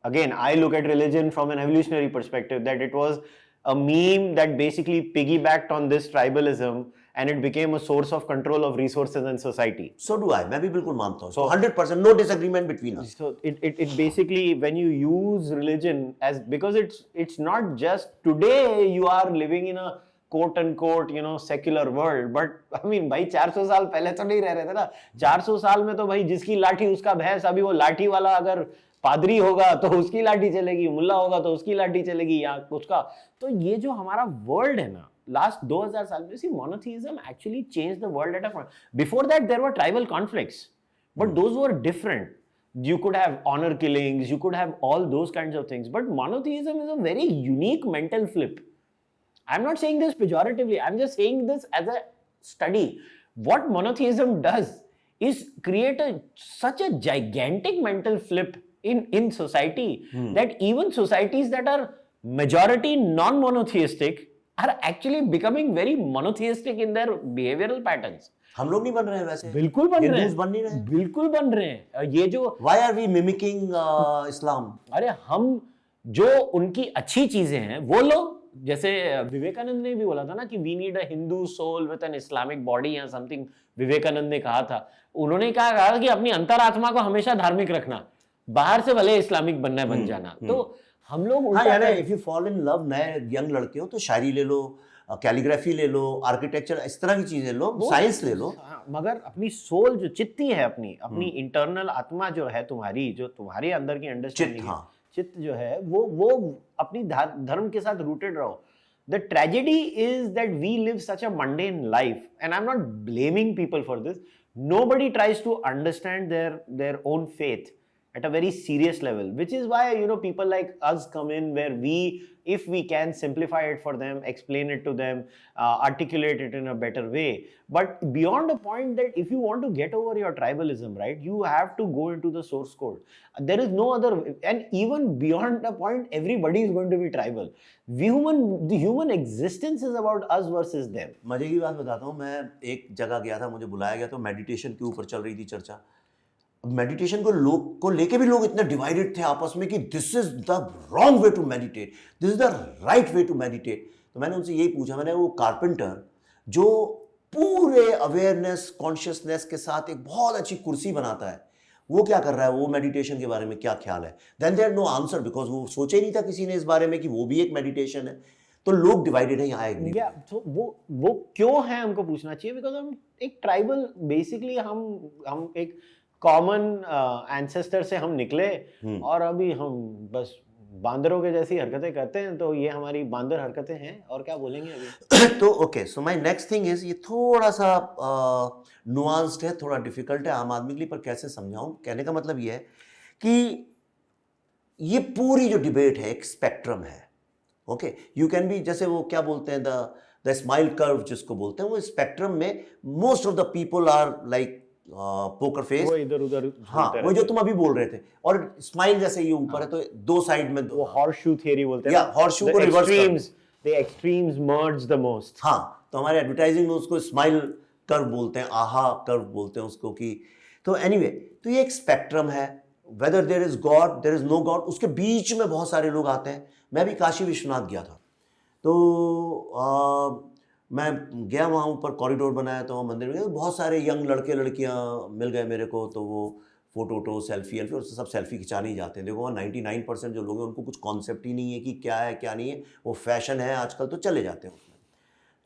again I look at religion from an evolutionary perspective that it was a meme that basically piggybacked on this tribalism and it became a source of control of resources and society. So do I. मैं भी बिल्कुल मानता हूँ. So 100%, no disagreement between us. So it basically, when you use religion as, because it's not just today you are living in a quote unquote secular world, but I mean भाई 400 साल पहले तो नहीं रह रहे थे ना। 400 साल में तो भाई जिसकी लाठी उसका भैंस, अभी वो लाठी वाला अगर पादरी होगा तो उसकी लाठी चलेगी, मुल्ला होगा तो उसकी लाठी चलेगी, या उसका। तो ये जो हमारा वर्ल्ड है ना लास्ट 2000 साल में, see monotheism actually change the world at a point. Before that there were tribal conflicts, but those were different. You could have honor killings, you could have all those kinds of things, but monotheism is a very unique mental flip. I'm not saying this pejoratively, I'm just saying this as a study. What monotheism does is create such a gigantic mental flip in society that even societies that are majority non-monotheistic are actually becoming very monotheistic in their behavioral patterns. हम लोग नहीं बन रहे हैं वैसे, बिल्कुल बन रहे हिंदूज बन नहीं रहे हैं, हैं। बिल्कुल बन रहे हैं। ये जो Why are we mimicking इस्लाम? अरे हम जो उनकी अच्छी चीजें हैं वो लोग, जैसे विवेकानंद ने भी बोला था ना कि we need a Hindu soul with an Islamic body or something, Vivekananda ने कहा था। उन्होंने कहा कि अपनी अंतरात्मा को हमेशा धार्मिक रखना, बाहर से भले इस्लामिक बनना बन जाना। तो हम लोग हाँ उल्टा यार, if you fall in love, नए यंग लड़के हो तो शायरी ले लो, कैलीग्राफी ले लो, आर्किटेक्चर, इस तरह की चीजें लो, साइंस ले लो। हाँ, मगर अपनी सोल जो चित्ती है, अपनी इंटरनल आत्मा जो है तुम्हारी, जो तुम्हारे अंदर की अंडरस्टैंडिंग है, चित्त जो है वो अपनी धर्म के साथ रूटेड रहो। The tragedy is that we live such a mundane life, and I'm not blaming people for this. Nobody tries to understand their own faith at a very serious level, which is why people like us come in, where we, if we can, simplify it for them, explain it to them, articulate it in a better way. But beyond a point, that if you want to get over your tribalism, right, you have to go into the source code. There is no other, and even beyond a point, everybody is going to be tribal. The human existence is about us versus them. मजे की बात बताता हूँ, मैं एक जगह गया था, मुझे बुलाया गया, तो मेडिटेशन के ऊपर चल रही थी चर्चा। मेडिटेशन को लेके भी लोग इतने डिवाइडेड थे आपस में कि this is the wrong way to meditate, this is the right way to meditate. तो मैंने उनसे यही पूछा, मैंने वो कारपेंटर जो पूरे अवेयरनेस कॉन्शियसनेस के साथ एक बहुत अच्छी कुर्सी बनाता है, वो क्या कर रहा है, वो मेडिटेशन के बारे में क्या ख्याल है? Then there no answer, because वो सोचा ही नहीं था किसी ने इस बारे में कि वो भी एक मेडिटेशन है। तो लोग डिवाइडेड है यहाँ एक। तो वो क्यों है हमको पूछना चाहिए, बिकॉज हम एक ट्राइबल, बेसिकली हम एक कॉमन एंसेस्टर से हम निकले, और अभी हम बस बांदरों के जैसी हरकतें करते हैं। तो ये हमारी बांदर हरकतें हैं, और क्या बोलेंगे अभी। तो okay, so my next thing is, ये थोड़ा सा नुआंस्ड है, थोड़ा डिफिकल्ट है आम आदमी के लिए, पर कैसे समझाऊं? कहने का मतलब ये है कि ये पूरी जो डिबेट है एक स्पेक्ट्रम है। ओके, यू कैन बी, जैसे वो क्या बोलते हैं, द स्माइल कर्व जिसको बोलते हैं, वो स्पेक्ट्रम में most of the people are like poker face, वो इधर उधर, हाँ, वो जो तुम अभी बोल रहे थे, और स्माइल जैसे ये ऊपर है, तो दो साइड में, वो हॉर्सशू थियरी बोलते हैं, या हॉर्सशू को रिवर्स कर, the extremes merge the most. हाँ, तो हमारे एडवर्टाइजिंग में उसको स्माइल कर्व बोलते हैं, आहा कर्व बोलते हैं उसको। कि तो एनीवे, तो ये एक स्पेक्ट्रम है, whether there is God, there is no God, उसके बीच में बहुत सारे लोग आते हैं। मैं भी काशी विश्वनाथ गया था, तो मैं गया, वहाँ ऊपर कॉरिडोर बनाया, तो वहाँ मंदिर में गया, तो बहुत सारे यंग लड़के लड़कियाँ मिल गए मेरे को। तो वो फोटो सेल्फी और सब सेल्फी खिंचाने ही जाते हैं। देखो वहाँ 99% जो लोग हैं उनको कुछ कॉन्सेप्ट ही नहीं है कि क्या है क्या नहीं है, वो फैशन है आजकल, तो चले जाते हैं उसमें।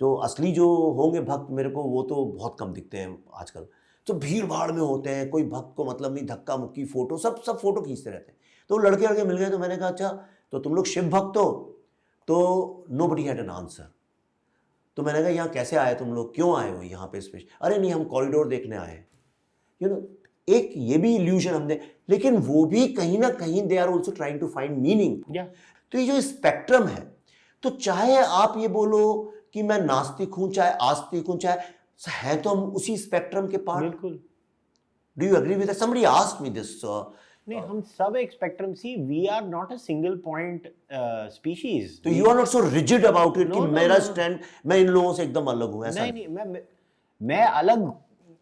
तो असली जो होंगे भक्त मेरे को, वो तो बहुत कम दिखते हैं आजकल, तो भीड़ भाड़ में होते हैं, कोई भक्त को मतलब नहीं, धक्का मुक्की, फोटो, सब फोटो खींचते रहते हैं। तो लड़के मिल गए, तो मैंने कहा अच्छा तो तुम लोग शिव भक्त हो? तो नोबडी हैड एन आंसर। तो मैंने कहा यहाँ कैसे आए तुम लोग, क्यों आए हो यहाँ पे स्पेशल? अरे नहीं, हम कॉरिडोर देखने आए हैं। यू नो, एक ये भी इल्यूजन हमने, लेकिन वो भी कहीं ना कहीं they are also trying to find meaning. तो ये जो स्पेक्ट्रम है, तो चाहे आप ये बोलो कि मैं नास्तिक हूं, चाहे आस्तिक हूं, चाहे है, तो हम उसी स्पेक्ट्रम के पार्ट। बिल्कुल। Do you agree with that? Somebody asked me this. नहीं, हम सब एक spectrum, see we are not a single point species. तो you are not so rigid about it कि मेरा स्टैंड, मैं इन लोगों से एकदम अलग हूं, ऐसा नहीं, मैं अलग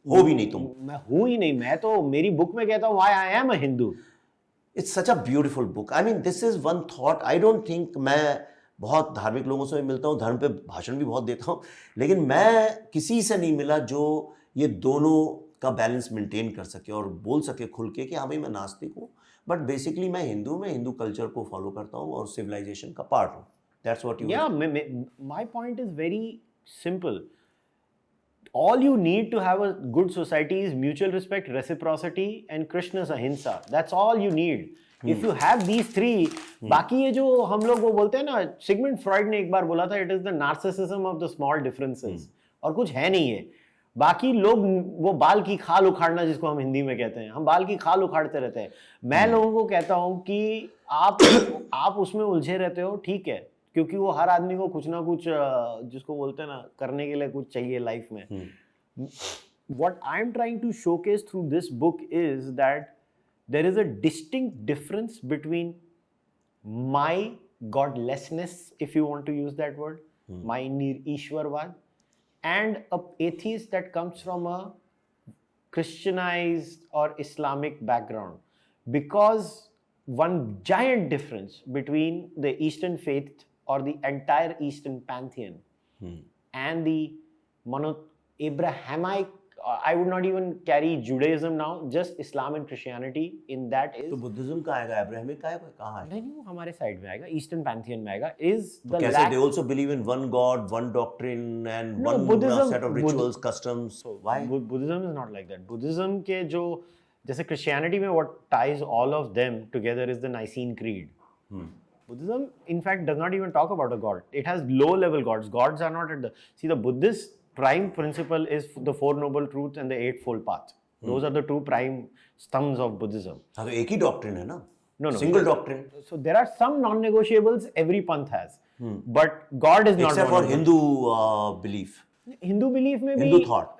हो भी नहीं, तुम। मैं हूं ही नहीं, मैं तो मेरी बुक में कहता हूं why I am a Hindu. It's such a beautiful book. I mean this is one thought. I don't think, मैं बहुत धार्मिक लोगों से मिलता हूँ, धर्म पे भाषण भी बहुत देता हूँ, लेकिन मैं किसी से नहीं मिला जो ये दोनों का बैलेंस मेंटेन कर सके और बोल सके खुल के कि हाँ भाई मैं नास्तिक हूँ, बट बेसिकली मैं हिंदू कल्चर को फॉलो करता हूँ और सिविलाइजेशन का पार्ट हूँ। That's what you. या my point is very simple. All you need to have a good society is mutual respect, reciprocity and Krishna's ahimsa. That's all you need. If you have these three, बाकी ये जो हम लोग वो बोलते हैं ना, सिगमंड फ्रॉइड ने एक बार बोला था, it is the narcissism of the small differences. और कुछ है नहीं है. बाकी लोग वो बाल की खाल उखाड़ना जिसको हम हिंदी में कहते हैं, हम बाल की खाल उखाड़ते रहते हैं. मैं लोगों को कहता हूँ कि आप उसमें उलझे रहते हो, ठीक है, क्योंकि वो हर आदमी को कुछ ना कुछ जिसको बोलते हैं ना करने के लिए कुछ चाहिए लाइफ में. What I'm trying to showcase through this book is that there is a distinct difference between my godlessness, if you want to use that word, my Ishwarvad, and a atheist that comes from a Christianized or Islamic background. Because one giant difference between the Eastern faith or the entire Eastern pantheon and the Abrahamic, I would not even carry Judaism now, just Islam and Christianity in that is. तो Buddhism का आएगा, Abrahamic का आएगा, कहाँ है? नहीं, वो हमारे साइड में आएगा, ईस्टर्न पैंथियन में आएगा. Is the कैसे? lack. They also believe in one God, one doctrine, and No, one Buddhism- set of rituals, customs. So why? Buddhism is not like that. Buddhism के जो जैसे Christianity में what ties all of them together is the Nicene Creed. Buddhism, in fact, does not even talk about a god. It has low-level gods. Gods are not at the. See, the Buddhist prime principle is the Four Noble Truths and the Eightfold Path. Those are the two prime stambs of Buddhism. हाँ, तो एक ही doctrine है ना? No. Single doctrine. So there are some non-negotiables every panth has, but God is not. Except for one of them. Hindu belief. Hindu belief में भी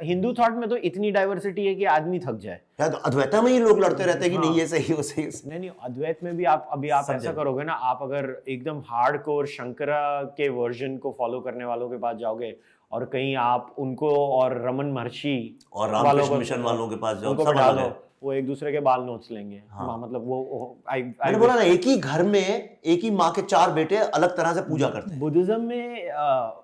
Hindu thought में तो इतनी डाइवर्सिटी है कि आदमी थक जाए. या तो अद्वैता में ही लोग लड़ते रहते हैं कि नहीं ये सही वो सही. नहीं, अद्वैत में भी आप ऐसा करोगे ना, आप अगर एकदम हार्डकोर शंकरा के वर्जन को फॉलो करने वालों के पास जाओगे और कहीं आप उनको और रमन महर्षि और रामकृष्ण मिशन वालों के पास जाओ, उनको सब बैठा अलग दो, है. वो एक दूसरे के बाल नोच लेंगे. मतलब वो मैंने बोला ना, एक ही घर में एक ही माँ के चार बेटे अलग तरह से पूजा करते हैं. बुद्धिज्म में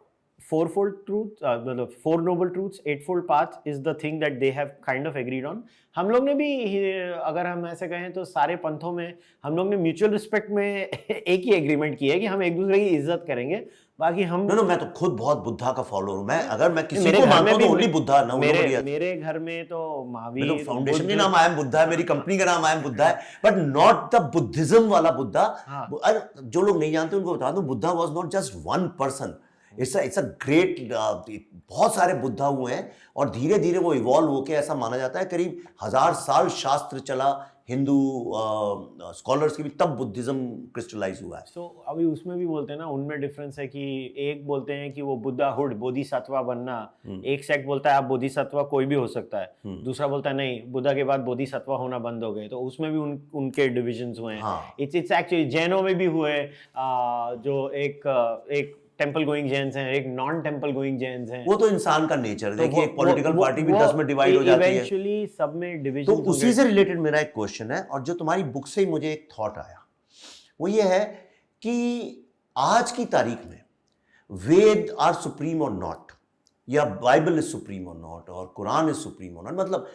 fourfold truth, मतलब four noble truths, eightfold path is the thing that they have kind of agreed on. हम लोग ने भी, अगर हम ऐसे कहें तो सारे पंथों में हम लोग ने म्यूचुअल रिस्पेक्ट में एक ही एग्रीमेंट किया है कि हम एक दूसरे की इज्जत करेंगे. बाकी हम मैं तो खुद बहुत बुद्धा का फॉलोअर हूँ. मैं अगर मैं किसी को मानता हूँ तो ओनली बुद्धा ना. मेरे घर में तो महावीर, तो फाउंडेशन का नाम आई एम बुद्धा है, मेरी कंपनी का नाम आई एम बुद्धा है, बट नॉट द बुद्धिज्म वाला बुद्धा. जो लोग नहीं जानते उनको बता दूं, Buddha was not just one person. It's a great, बहुत सारे बुद्धा हुए हैं और धीरे धीरे वो इवॉल्व होके ऐसा माना जाता है करीब 1000 साल शास्त्र चला हिंदू स्कॉलर्स की भी, तब बुद्धिज्म क्रिस्टलाइज हुआ है. सो अभी उसमें भी बोलते हैं ना, उनमें डिफरेंस है कि एक बोलते हैं कि वो बुद्धाहुड, बोधिसत्वा बनना. एक सेक्ट बोलता है आप बोधिसत्वा कोई भी हो सकता है. दूसरा बोलता है नहीं, बुद्धा के बाद बोधिसत्वा होना बंद हो गए. तो उसमें भी उनके डिविजन्स हुए हैं. इट्स एक्चुअली जैनों में भी हुए, जो एक टेंपल गोइंग जैन्स हैं, एक नॉन टेंपल गोइंग जैन्स हैं. वो तो इंसान का नेचर है. देखिए, एक पॉलिटिकल पार्टी भी 10 में डिवाइड हो जाती है. इवेंचुअली सब में डिवीजन. तो उसी से रिलेटेड मेरा एक क्वेश्चन है, और जो तुम्हारी बुक से ही मुझे एक थॉट आया, वो ये है कि आज की तारीख में वेद आर सुप्रीम और नॉट, या बाइबल इज सुप्रीम और नॉट, और कुरान इज सुप्रीम और नॉट. मतलब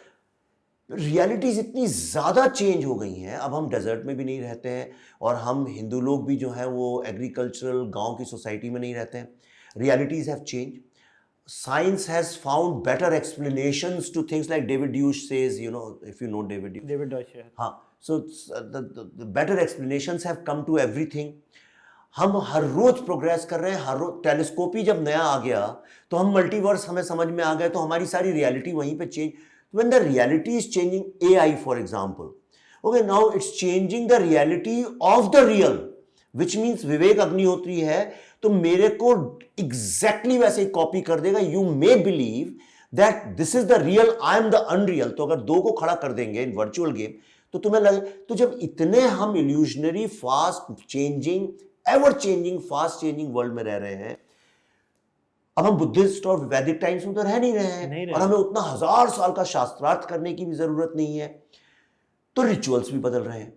रियलिटीज इतनी ज़्यादा चेंज हो गई हैं. अब हम डेजर्ट में भी नहीं रहते हैं, और हम हिंदू लोग भी जो हैं वो एग्रीकल्चरल गांव की सोसाइटी में नहीं रहते हैं. Realities have change. Science has found better explanations to things like David Deutsch says, you know, if you know David Deutsch. हाँ, so the better explanations have come to everything. हम हर रोज progress कर रहे हैं. हर रोज telescope ही जब नया आ गया तो हम मल्टीवर्स हमें समझ में आ गए, तो हमारी सारी रियलिटी वहीं पे change. When the reality is changing, AI for example, okay, now it's changing the reality of the real, which means Vivek Agnihotri है तो मेरे को exactly वैसे ही कॉपी कर देगा. You may believe that this is the real, I am the unreal. तो अगर दो को खड़ा कर देंगे इन वर्चुअल गेम तो तुम्हें लगे, तो जब इतने हम illusionary, fast changing, ever changing, fast changing world में रह रहे हैं, अब हम बुद्धिस्ट और वैदिक टाइम्स में तो रह नहीं रहे हैं, और हमें उतना 1000 साल का शास्त्रार्थ करने की भी जरूरत नहीं है. तो रिचुअल्स भी बदल रहे हैं,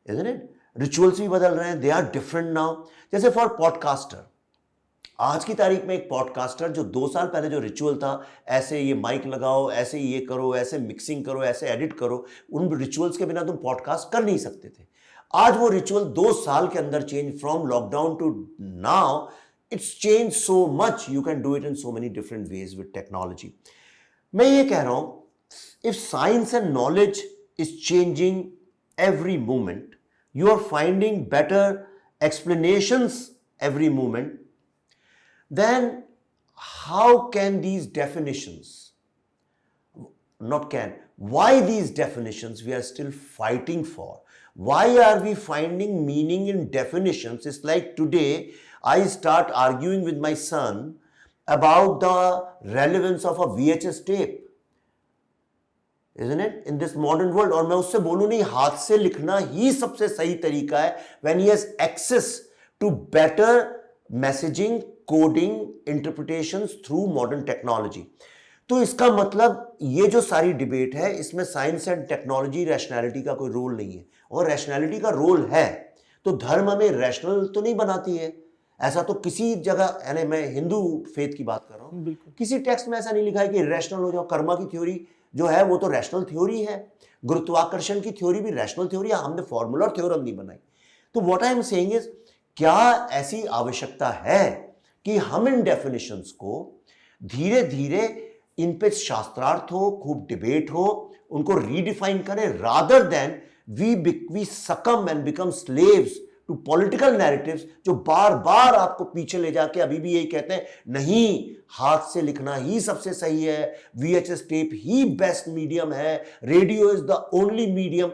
isn't it? रिचुअल्स भी बदल रहे हैं. They are different now. जैसे फॉर पॉडकास्टर, आज की तारीख में एक पॉडकास्टर जो 2 साल पहले जो रिचुअल था, ऐसे ये माइक लगाओ, ऐसे ये करो, ऐसे मिक्सिंग करो, ऐसे एडिट करो, उन रिचुअल्स के बिना तुम पॉडकास्ट कर नहीं सकते थे. आज वो रिचुअल 2 साल के अंदर change, from lockdown to now it's changed so much. You can do it in so many different ways with technology. मैं ये कह रहा हूं, if science and knowledge is changing every moment, you are finding better explanations every moment, then how can these definitions, not can, why these definitions we are still fighting for? Why are we finding meaning in definitions? It's like today I start arguing with my son about the relevance of a VHS tape, isn't it, in this modern world. और मैं उससे बोलूं नहीं, हाथ से लिखना ही सबसे सही तरीका है when he has access to better messaging, coding interpretations through modern technology. तो इसका मतलब ये जो सारी डिबेट है इसमें साइंस एंड टेक्नोलॉजी रैशनैलिटी का कोई रोल नहीं है, और रैशनैलिटी का रोल है तो धर्म हमें रैशनल तो नहीं बनाती है। ऐसा तो किसी जगह, यानी मैं हिंदू फेथ की बात कर रहा हूँ, किसी टेक्स्ट में ऐसा नहीं लिखा है कि रैशनल हो जाओ। कर्मा की थ्योरी जो है वो तो रैशनल थ्योरी है, गुरुत्वाकर्षण की थ्योरी भी रैशनल थ्योरी है, हमने फॉर्मूला और थ्योरम नहीं बनाई। तो what I am saying is, क्या ऐसी आवश्यकता है कि हम इन डेफिनेशंस को धीरे धीरे इन पे शास्त्रार्थ हो, खूब डिबेट हो, उनको रीडिफाइन करें, rather than we succumb and become slaves to political narratives जो बार बार आपको पीछे ले जाके अभी भी यही कहते हैं नहीं, हाथ से लिखना ही सबसे सही है, VHS टेप ही बेस्ट मीडियम है, radio is the only medium.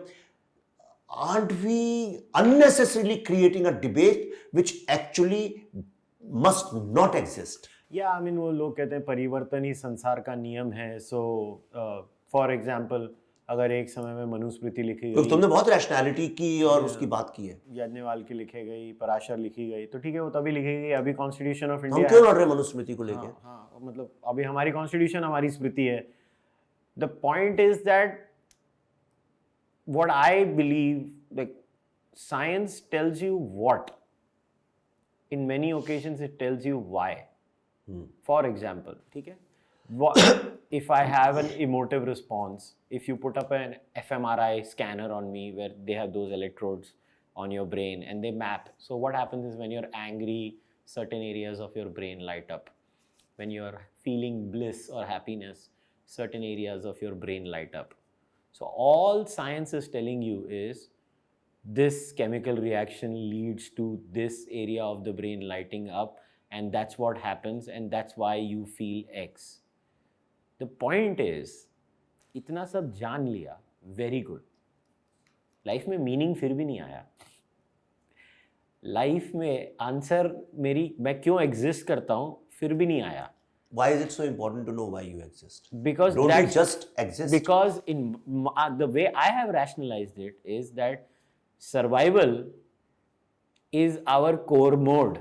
Aren't we unnecessarily creating a debate which actually must not exist? या आई मीन वो लोग कहते हैं परिवर्तन ही संसार का नियम है। सो फॉर एग्जांपल अगर एक समय में मनुस्मृति लिखी तो गई, तुमने बहुत रैशनैलिटी की और उसकी बात की है। याज्ञवल्क्य की लिखी गई, पराशर लिखी गई, तो ठीक है वो तभी लिखी गई। अभी कॉन्स्टिट्यूशन ऑफ हम इंडिया क्यों लड़ रहे हैं मनुस्मृति को लेके? हाँ मतलब अभी हमारी कॉन्स्टिट्यूशन हमारी स्मृति है। The point is that what I believe, like science tells you what, in many occasions it tells you why. For example, ठीक है, if I have an emotive response, if you put up an fMRI scanner on me where they have those electrodes on your brain and they map, so what happens is when you're angry, certain areas of your brain light up. When you're feeling bliss or happiness, certain areas of your brain light up. So all science is telling you is this chemical reaction leads to this area of the brain lighting up, and that's what happens, and that's why you feel X. The point is, इतना सब जान लिया, very good. Life में meaning फिर भी नहीं आया। Life में आंसर मेरी मैं क्यों एग्जिस्ट करता हूँ फिर भी नहीं आया। Why is it so important to know why you exist? Because don't we just exist? Because in the way I have rationalized it is that survival is our core mode.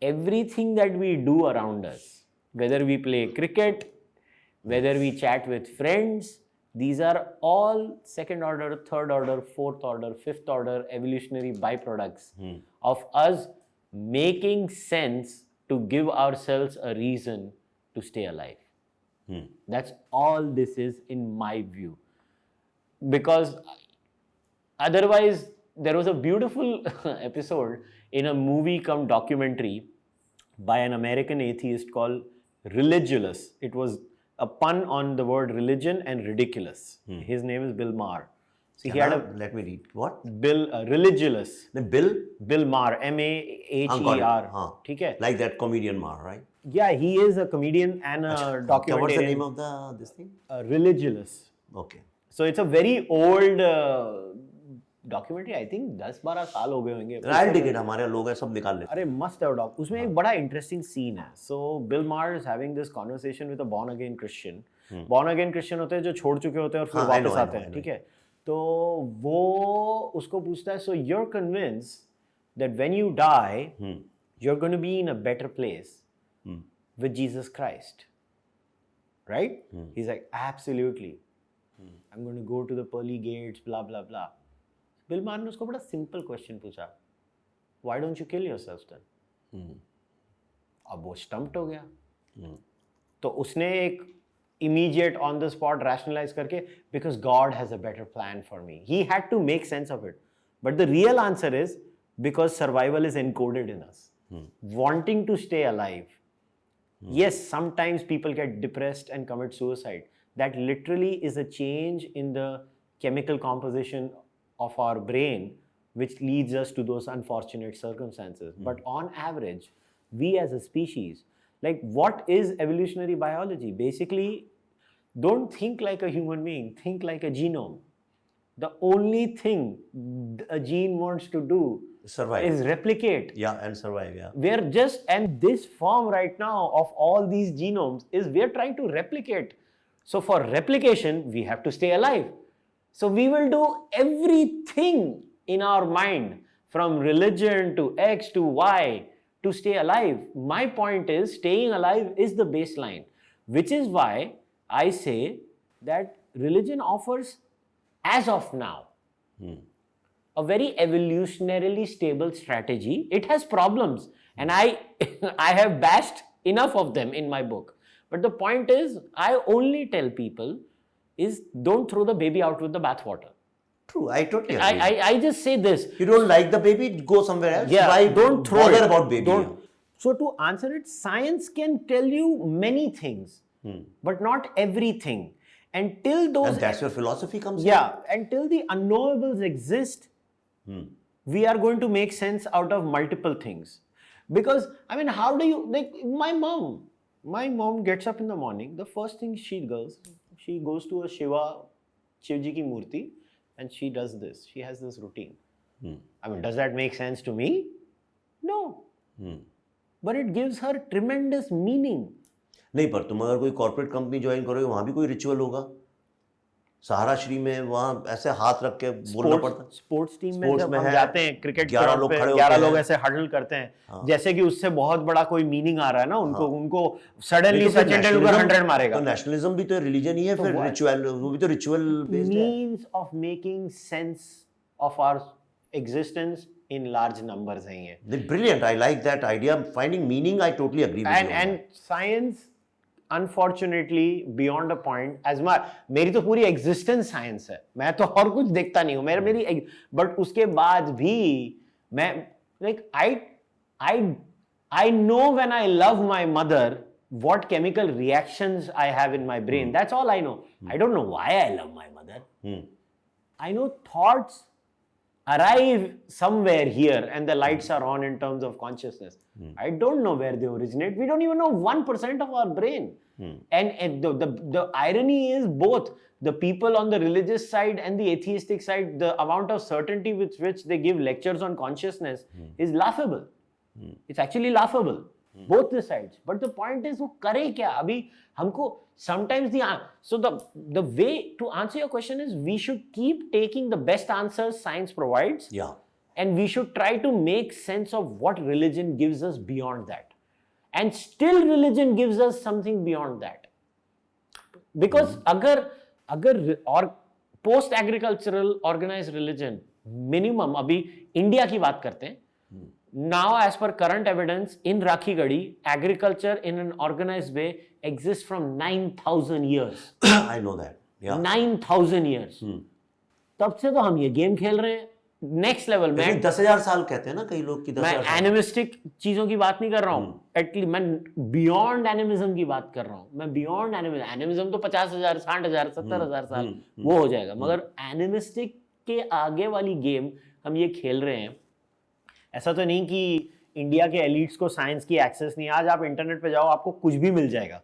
Everything that we do around us, whether we play cricket, whether we chat with friends, these are all second order, third order, fourth order, fifth order evolutionary byproducts of us making sense to give ourselves a reason to stay alive. That's all this is in my view. Because otherwise, there was a beautiful episode in a movie cum documentary by an American atheist called Religulous. It was a pun on the word religion and ridiculous. His name is Bill Maher. So he had a let me read. What? Bill Religulous. Bill Maher, M-A-H-E-R. ठीक है? Like that comedian Maher, right? Yeah, he is a comedian and a documentarian. What's the name of this thing? Religulous. Okay. So it's a very old documentary. I think 10-12 साल हो गए होंगे। Trial ticket हमारे लोग हैं सब निकाल लेते हैं। अरे मस्त है डॉक। उसमें एक बड़ा इंटरेस्टिंग सीन है। So Bill Maher is having this conversation with a born again Christian. Born again Christian होते हैं जो छोड़ चुके होते हैं और फिर वापस आते हैं, ठीक है? तो वो उसको पूछता है, so you're convinced that when you die, you're going to be in a better place with Jesus Christ, right? He's like, absolutely. I'm going to go to the pearly gates, blah blah blah. Bill Maher ने उसको बड़ा simple question पूछा, why don't you kill yourself then? अब वो stumped हो गया। तो उसने एक immediate on the spot rationalize करके, because God has a better plan for me. He had to make sense of it. But the real answer is because survival is encoded in us. Wanting to stay alive. Yes, sometimes people get depressed and commit suicide. That literally is a change in the chemical composition of our brain which leads us to those unfortunate circumstances. But on average, we as a species, like what is evolutionary biology? Basically, don't think like a human being, think like a genome. The only thing a gene wants to do survive is replicate. Yeah, and survive, yeah. We're just, and this form right now of all these genomes is we're trying to replicate. So for replication, we have to stay alive. So we will do everything in our mind, from religion to X to Y, to stay alive. My point is, staying alive is the baseline, which is why I say that religion offers, as of now, a very evolutionarily stable strategy. It has problems, and I have bashed enough of them in my book. But the point is, I only tell people is don't throw the baby out with the bathwater. True, I totally agree. I just say this. You don't like the baby, go somewhere else. Yeah, Why don't throw bother it. about baby? Don't. So to answer it, science can tell you many things, but not everything. Until those, And that's where philosophy comes yeah, until the unknowables exist, we are going to make sense out of multiple things. Because I mean, how do you, like my mom gets up in the morning, the first thing she goes to a Shivji ki murti, and she does this. She has this routine. I mean, does that make sense to me? No. But it gives her tremendous meaning. नहीं, पर तुम अगर कोई corporate company join करोगे वहां भी कोई ritual होगा. सहारा श्री में वहां ऐसे हाथ रख के बोलना पड़ता है. स्पोर्ट्स टीम में जब हम है, जाते हैं क्रिकेट 11 लोग खड़े 11 होते लोग हैं. ऐसे हडल करते हैं, जैसे कि उससे बहुत बड़ा कोई मीनिंग आ रहा है ना उनको सडनली सचिन तेंदुलकर 100 मारेगा. तो नेशनलिज्म भी तो रिलीजन ही है, फिर रिचुअल, वो भी तो रिचुअल बेस्ड है. Means of making sense of our existence in large numbers हैं ये. Brilliant, I like that idea. Finding meaning, I totally agree with you. And science, unfortunately, beyond a point, as मेरी तो पूरी existence science है. मैं तो और कुछ देखता नहीं हूँ. मेरी but उसके बाद भी मैं like I know when I love my mother what chemical reactions I have in my brain. That's all I know. I don't know why I love my mother. I know thoughts arrive somewhere here and the lights are on in terms of consciousness. I don't know where they originate. We don't even know 1% of our brain. And the irony is both the people on the religious side and the atheistic side, the amount of certainty with which they give lectures on consciousness is laughable. It's actually laughable. Both the sides. But the point is, वो करे क्या? अभी हमको sometimes so the way to answer your question is we should keep taking the best answers science provides. Yeah. And we should try to make sense of what religion gives us beyond that. And still religion gives us something beyond that. Because अगर और post agricultural organized religion minimum अभी India की बात करते हैं. Now, as per current evidence, in Rakhigadi, agriculture in an organized way exists from 9,000 years. I know that. Yeah. 9,000 years. तब से तो हम ये गेम खेल रहे हैं. नेक्स्ट लेवल में 10,000 साल कहते हैं ना कई लोग की. 10,000 मैं एनिमिस्टिक चीजों की बात नहीं कर रहा हूँ. एटलीस्ट मैं बियॉन्ड एनिमिज्म की बात कर रहा हूँ. मैं बियॉन्ड एनिमिज्म तो 50,000, 60,000, 70,000 साल वो हो जाएगा. मगर एनिमिस्टिक के आगे वाली गेम हम ये खेल रहे हैं. ऐसा तो नहीं कि इंडिया के एलिट्स को साइंस की एक्सेस नहीं. आज आप इंटरनेट पे जाओ, आपको कुछ भी मिल जाएगा.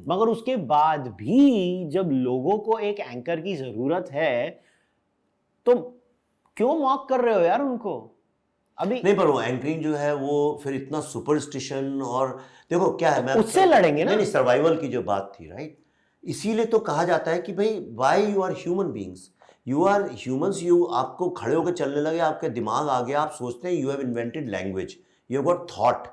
मगर उसके बाद भी जब लोगों को एक एंकर की जरूरत है तो क्यों मॉक कर रहे हो यार उनको? अभी नहीं, पर वो एंकरिंग जो है वो फिर इतना सुपरस्टिशन और देखो क्या है, मैं उससे लड़ेंगे ना. नहीं, सर्वाइवल की जो बात थी, राइट. इसीलिए तो कहा जाता है कि भाई why you are human beings. You are humans. आपको खड़े होकर चलने लगे, आपके दिमाग आ गया, आप सोचते हैं you have invented language, you have got thought.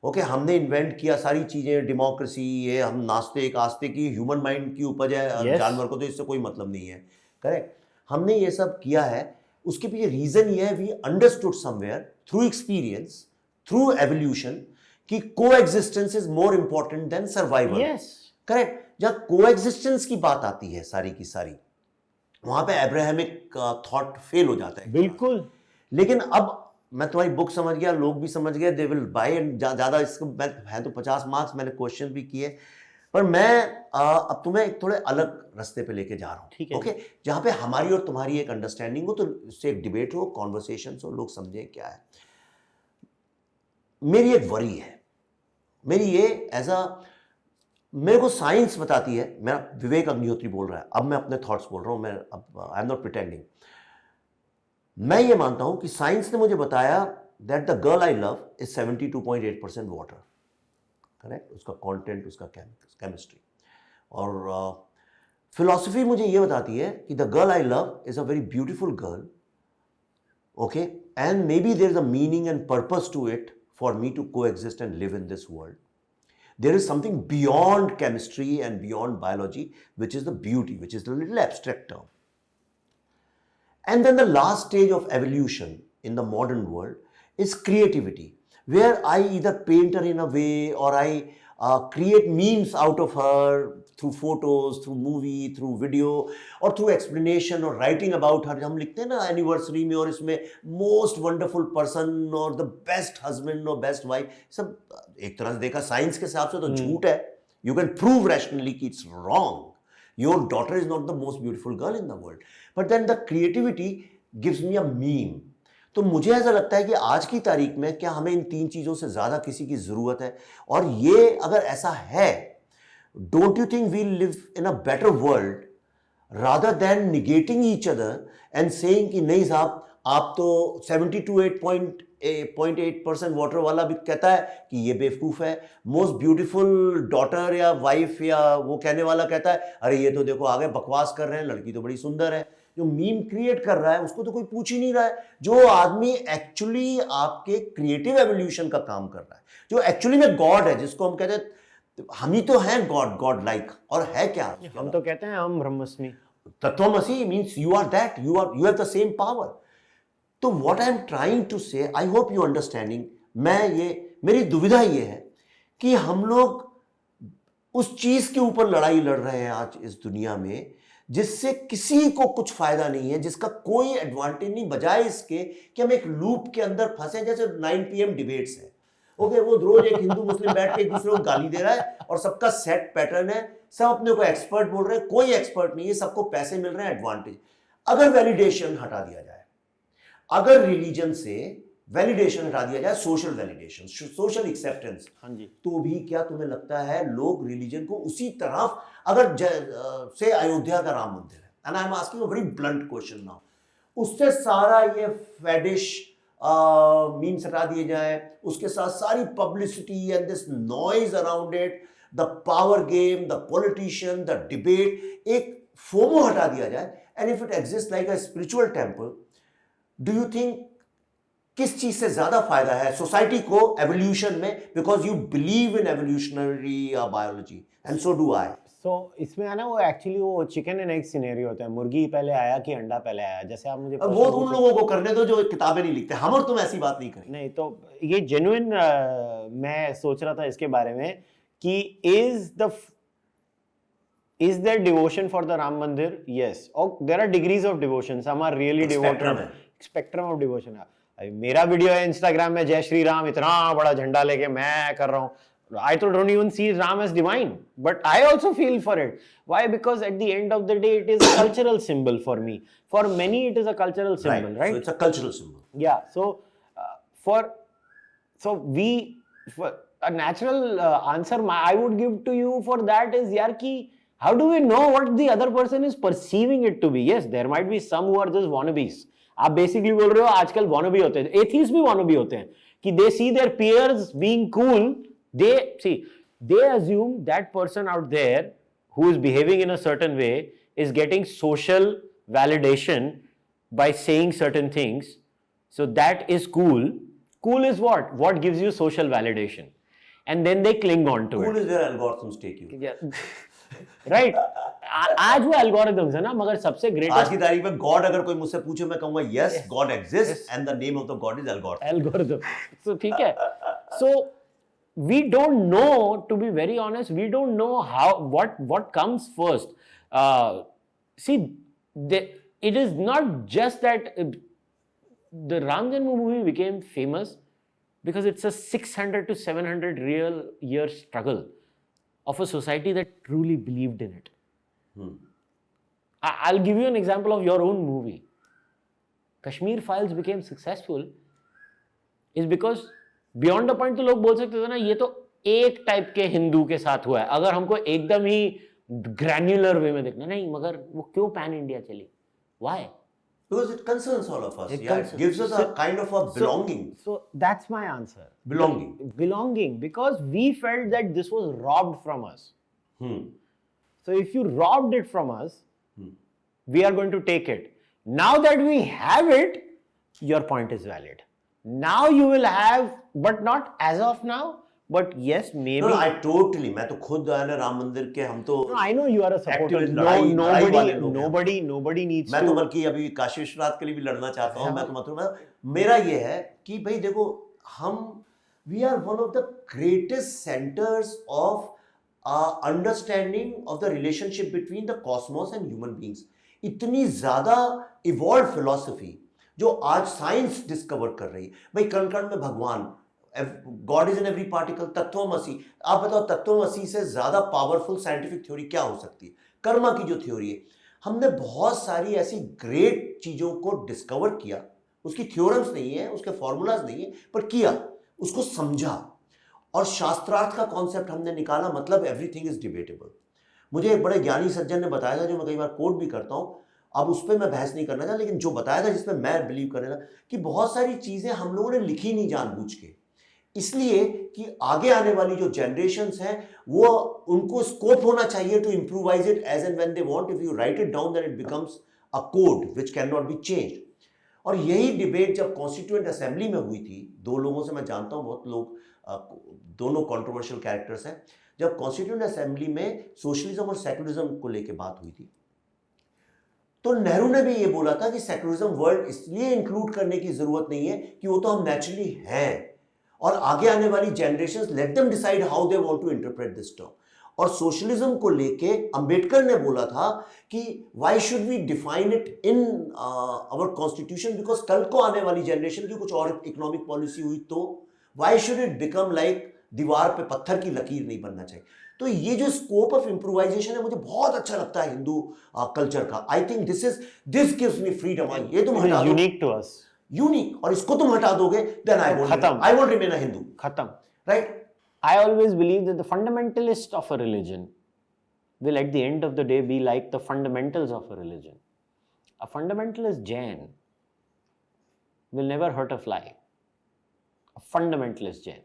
Okay, हमने इन्वेंट किया सारी चीज़ें, डेमोक्रेसी, ये हम नास्तिक आस्तिक की ह्यूमन माइंड की उपज है. Yes. जानवर को तो इससे कोई मतलब नहीं है. करेक्ट, हमने ये सब किया है. उसके पीछे रीज़न ये है, we understood somewhere through experience, through evolution, कि को existence is more important than survival. Correct. जहाँ को एग्जिस्टेंस की बात आती है सारी की सारी, वहां पे एब्राहमिक थॉट फेल हो जाता है. बिल्कुल. लेकिन अब मैं तुम्हारी बुक समझ गया, लोग भी समझ गए, दे विल बाय. एंड ज़्यादा इसको है तो 50 मार्क्स, मैंने क्वेश्चन भी किए. पर मैं अब तुम्हें एक थोड़े अलग रास्ते पे लेके जा रहा हूँ. ठीक है. ओके, जहाँ पे हमारी और तुम्हारी एक अंडरस्टैंडिंग हो, तो उससे एक डिबेट हो, कॉन्वर्सेशन हो, लोग समझें क्या है. मेरी एक वरी है, मेरी ये मेरे को साइंस बताती है. मेरा विवेक अग्निहोत्री बोल रहा है, अब मैं अपने थॉट्स बोल रहा हूँ. मैं अब आई एम नॉट प्रिटेंडिंग. मैं ये मानता हूँ कि साइंस ने मुझे बताया that the girl I love is 72.8% water. Correct. उसका कंटेंट, उसका केमिस्ट्री. और फिलॉसफी मुझे ये बताती है कि the girl I love is a very beautiful girl. Okay, and maybe there is a meaning and purpose to it for me to coexist and live in this world. There is something beyond chemistry and beyond biology, which is the beauty, which is the little abstract term. And then the last stage of evolution in the modern world is creativity, where I either paint her in a way or I create memes out of her through photos, through movie, through video, or through explanation or writing about her. हम लिखते हैं ना anniversary में और इसमें most wonderful person और the best husband और best wife, सब एक तरह से देखा साइंस के हिसाब से तो झूठ है. यू कैन प्रूव रैशनली कि it's wrong. Your daughter is not the most beautiful girl in the world. But then the creativity gives me a meme. तो मुझे ऐसा लगता है कि आज की तारीख में क्या हमें इन तीन चीज़ों से ज़्यादा किसी की ज़रूरत है? और ये अगर ऐसा है, don't you think we'll live in a better world rather than negating each other and saying कि नहीं साहब आप तो 72.8% वाटर वाला भी कहता है कि ये बेवकूफ़ है, मोस्ट ब्यूटीफुल डॉटर या वाइफ या वो कहने वाला कहता है अरे ये तो देखो आगे बकवास कर रहे हैं, लड़की तो बड़ी सुंदर है. जो मीम क्रिएट कर रहा है उसको तो कोई पूछ ही नहीं रहा है. जो आदमी एक्चुअली आपके क्रिएटिव एवोल्यूशन का काम कर रहा है, जो एक्चुअली में गॉड है, जिसको हम कहते हैं हम ही तो हैं गॉड लाइक, और है क्या? हम तो कहते हैं हम ब्रह्मस्मि. तत्वमसि means you are that, you have the same power. तो what I am trying to say, I hope you understanding, मेरी दुविधा ये है कि हम लोग उस चीज के ऊपर लड़ाई लड़ रहे हैं आज इस दुनिया में जिससे किसी को कुछ फायदा नहीं है, जिसका कोई एडवांटेज नहीं, बजाय इसके कि हम एक लूप के अंदर फंसे. जैसे 9 PM डिबेट्स है, ओके, वो रोज एक हिंदू मुस्लिम बैठ के एक दूसरे को गाली दे रहा है और सबका सेट पैटर्न है, सब अपने को एक्सपर्ट बोल रहे हैं. कोई एक्सपर्ट नहीं है, सबको पैसे मिल रहे हैं, एडवांटेज. अगर वैलिडेशन हटा दिया जाए, अगर रिलीजन से वैलिडेशन हटा दिया जाए, सोशल वैलिडेशन, सोशल एक्सेप्टेंस, हाँ जी, तो भी क्या तुम्हें लगता है लोग रिलीजन को उसी तरफ, अगर से अयोध्या का राम मंदिर है, and I am asking a very blunt question now, उससे सारा ये फैडिश मीम्स हटा दिए जाए, उसके साथ सारी publicity and this noise around it, the power game, the politician, the debate, एक फोमो हटा दिया जाए, and if it exist like a spiritual temple, do you think किस चीज से ज्यादा फायदा है सोसाइटी को एवोल्यूशन में? Because you believe in evolutionary biology and so do I. So इसमें है ना वो एक्चुअली वो चिकन एंड एग सिनेरियो होता है, मुर्गी पहले आया कि अंडा पहले आया. जैसे आप मुझे वो उन लोगों को करने दो जो किताबें नहीं लिखते, हम और तुम ऐसी बात नहीं करें. नहीं, तो ये जेन्युइन मैं सोच रहा था इसके बारे में कि is there devotion for the Ram Mandir? Yes. और there are degrees of devotion. Some are really devoted. Spectrum of devotion. मेरा वीडियो है इंस्टाग्राम में, जय श्री राम इतना बड़ा झंडा लेके मैं कर रहा हूँ. I don't even see Ram as divine, but I also feel for it. Why? Because at the end of the day, it is a cultural symbol for me. For many, it is a cultural symbol, right? So it's a cultural symbol. Yeah. So for a natural answer I would give to you for that is यार कि how do we know what the other person is perceiving it to be? Yes, there might be some who are just wannabes. आप basically बोल रहे हो आजकल wannabe होते हैं, atheist भी wannabe होते हैं कि they see their peers being cool, they assume that person out there who is behaving in a certain way is getting social validation by saying certain things, so that is cool. Cool is what? What gives you social validation, and then they cling on to it. Cool is where algorithms take you. Yeah. Right आज वो algorithms है ना, मगर सबसे great आज की तारीख में गॉड अगर कोई मुझसे पूछे मैं कहूंगा yes God exist and the name of the God is algorithm. So ठीक है, so we don't know, to be very honest, we don't know how what comes first. See it is not just that the Ram Janmabhoomi became famous because it's a 600 to 700 real year struggle of a society that truly believed in it. I'll give you an example of your own movie. Kashmir Files became successful is because beyond the point तो लोग बोल सकते थे ना ये तो एक type के हिंदू के साथ हुआ है, अगर हमको एकदम ही ग्रैन्युलर वे में देखना, नहीं मगर वो क्यों पैन इंडिया चली? Why? Because it concerns all of us. It gives us a kind of a belonging. So that's my answer. Belonging. Because we felt that this was robbed from us. So if you robbed it from us, we are going to take it. Now that we have it, your point is valid. Now you will have, but not as of now, but yes, maybe. No, I totally, मैं तो खुद है ना राम मंदिर के हम तो No, I know you are a supporter. activist, No, लड़ाई वाले लोग हैं। nobody needs मैं to. तो बल्कि अभी काशी विश्वनाथ के लिए भी लड़ना चाहता हूँ। मैं तो मतलब मेरा ये है कि भाई देखो, हम we are one of the greatest centres of understanding of the relationship between the cosmos and human beings. इतनी ज्यादा इवॉल्व फिलॉसफी जो आज साइंस डिस्कवर कर रही है। भाई कण कण में भगवान, God is in every particle, तत्वमसी। आप बताओ तत्वमसी से ज्यादा पावरफुल साइंटिफिक थ्योरी क्या हो सकती है? कर्मा की जो थ्योरी है, हमने बहुत सारी ऐसी ग्रेट चीजों को डिस्कवर किया। उसकी थ्योरम्स नहीं है, उसके फॉर्मूलाज नहीं है, पर किया, उसको समझा और शास्त्रार्थ का कॉन्सेप्ट हमने निकाला। मतलब एवरीथिंग इज डिबेटेबल। मुझे एक बड़े ज्ञानी सज्जन ने बताया था, जो मैं कई बार कोट भी करता हूं, अब उस पर मैं बहस नहीं करना चाहता, लेकिन जो बताया था जिसमें मैं बिलीव कर रहा था कि बहुत सारी चीजें हम लोगों ने लिखी नहीं जानबूझ के, इसलिए कि आगे आने वाली जो जनरेशन्स हैं वो उनको स्कोप होना चाहिए to improvise it as and when they want. If you write it down then it becomes a code which can not be changed. और यही डिबेट जब कॉन्स्टिट्यूएंट असेंबली में हुई थी, दो लोगों से मैं जानता हूं, बहुत लोग दोनों कंट्रोवर्शियल कैरेक्टर्स हैं, जब कॉन्स्टिट्यूएंट असेंबली में सोशलिज्म और सेकुलरिज्म को लेकर बात हुई थी, तो नेहरू ने भी ये बोला था कि सेकुलरिज्म वर्ड इसलिए इंक्लूड करने की जरूरत नहीं है कि वो तो हम नेचुरली हैं, और आगे आने वाली generations let them decide how they want to interpret this term. और सोशलिज्म को लेके अंबेडकर ने बोला था कि why should we define it in our constitution, because कल को आने वाली जनरेशन की कुछ और इकोनॉमिक पॉलिसी हुई तो why should it become like दीवार पे पत्थर की लकीर नहीं बनना चाहिए। तो ये जो स्कोप ऑफ इम्प्रोवाइजेशन है मुझे बहुत अच्छा लगता है हिंदू कल्चर का। I think this gives me freedom. ये तुम हटा दो, यूनिक टू अस, यूनिक, और इसको तुम हटा दोगे, then I won't remain a Hindu. खत्म, right? I always believe that the fundamentalist of a religion will at the end of the day be like the fundamentals of a religion. A fundamentalist Jain will never hurt a fly. A fundamentalist Jain.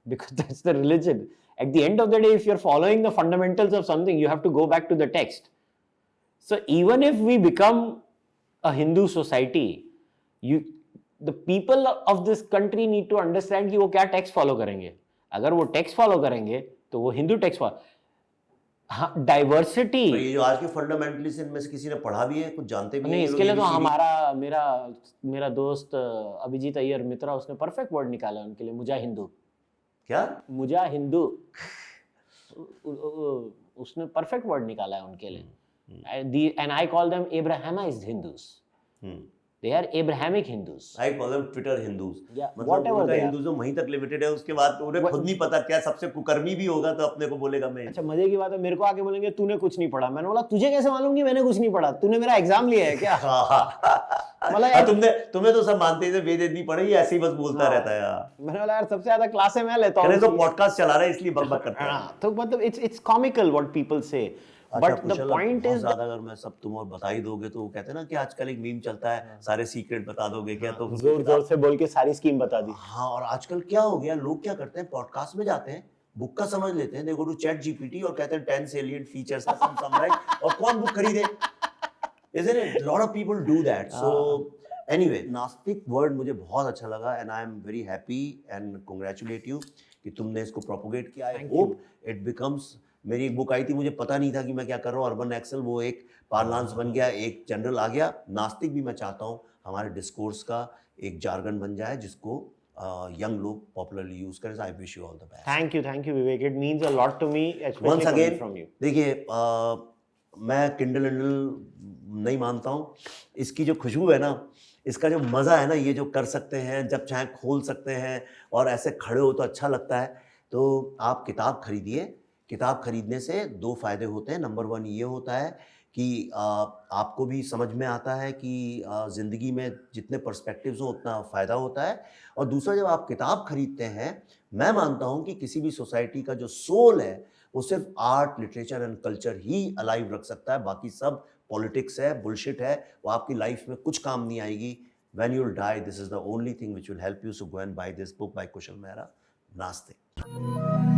Because that's the religion. At the end of the day, if you're following the fundamentals of something, you have to go back to the text. So even if we become a Hindu society, the people of this country need to understand कि वो क्या text follow करेंगे। अगर वो text follow करेंगे तो वो Hindu text follow. हाँ, डाइवर्सिटी। ये जो आज के फंडामेंटलिस्ट, इनमें से किसी ने पढ़ा भी है, कुछ जानते भी नहीं, इसके लिए तो हमारा मेरा दोस्त अभिजीत अय्यर मित्रा, उसने परफेक्ट वर्ड निकाला उनके लिए, मुजा हिंदू। क्या? मुजा हिंदू, उसने परफेक्ट वर्ड निकाला है उनके लिए। And I call them Abrahamised Hindus. They are Abrahamic Hindus. I call them Twitter Hindus. Yeah, मतलब whatever उनका they are. हिंदुज़म वहीं तक लिमिटेड है, उसके बाद तो उन्हें खुद नहीं पता क्या सबसे कुकर्मी भी होगा तो अपने को बोलेगा मैं। अच्छा, मजे की बात है, मेरे को आके बोलेंगे तूने कुछ नहीं पढ़ा। मैंने बोला तुझे कैसे मालूम कि मैंने कुछ नहीं पढ़ा? तूने मेरा एग्जाम लिया है क्या? मतलब यार तुम्हें तो सब मानते हैं, वेद नहीं पढ़े, ये ऐसे ही बस बोलता रहता है यार। मैंने बोला यार सबसे ज्यादा क्लासे मैं लेता हूँ, तो पॉडकास्ट चला रहा है इसलिए बकबक करता है। तो मतलब इट्स कॉमिकल व्हाट पीपल से, बट द पॉइंट इज ज्यादा अगर मैं सब तुम और बता ही दोगे तो वो कहते हैं ना कि आजकल एक मीम चलता है, सारे सीक्रेट बता दोगे क्या? तो जोर से बोल के सारी स्कीम बता दी। हाँ, और आजकल क्या हो गया, लोग क्या करते हैं, पॉडकास्ट में जाते हैं, बुक का समझ लेते हैं, दे गो टू चैट जीपीटी और कहते हैं 10 salient features का समराइज, और कौन बुक खरीदे? Isn't it? A lot of people do that. So anyway, नास्तिक वर्ड मुझे बहुत अच्छा लगा and I am very happy and congratulate you कि तुमने इसको प्रोपोगेट किया। I hope it becomes, मेरी एक बुक आई थी, मुझे पता नहीं था कि मैं क्या कर रहा हूँ, अर्बन एक्सेल, वो एक पार्लांस बन गया, एक जनरल आ गया। नास्तिक भी मैं चाहता हूँ हमारे डिस्कोर्स का एक जार्गन बन जाए जिसको यंग लोग पॉपुलरली यूज करें। I wish you all the best. Thank you Vivek, it means a lot to me, once again from you. देखिए, मैं किंडल नहीं मानता हूँ, इसकी जो खुशबू है ना, इसका जो मज़ा है ना, ये जो कर सकते हैं, जब चाहे खोल सकते हैं और ऐसे खड़े हो तो अच्छा लगता है। तो आप किताब खरीदिए। किताब खरीदने से दो फायदे होते हैं। नंबर 1 ये होता है कि आपको भी समझ में आता है कि ज़िंदगी में जितने पर्सपेक्टिव्स हो उतना फ़ायदा होता है। और दूसरा, जब आप किताब खरीदते हैं, मैं मानता हूँ कि किसी भी सोसाइटी का जो सोल है वो सिर्फ art, literature and culture he alive रख सकता है। बाकी सब पॉलिटिक्स है, बुलशिट है, वो आपकी लाइफ में कुछ काम नहीं आएगी। When you'll die, this is the only thing which will help you. So go and buy this book by Kushal Mehra, Nastik.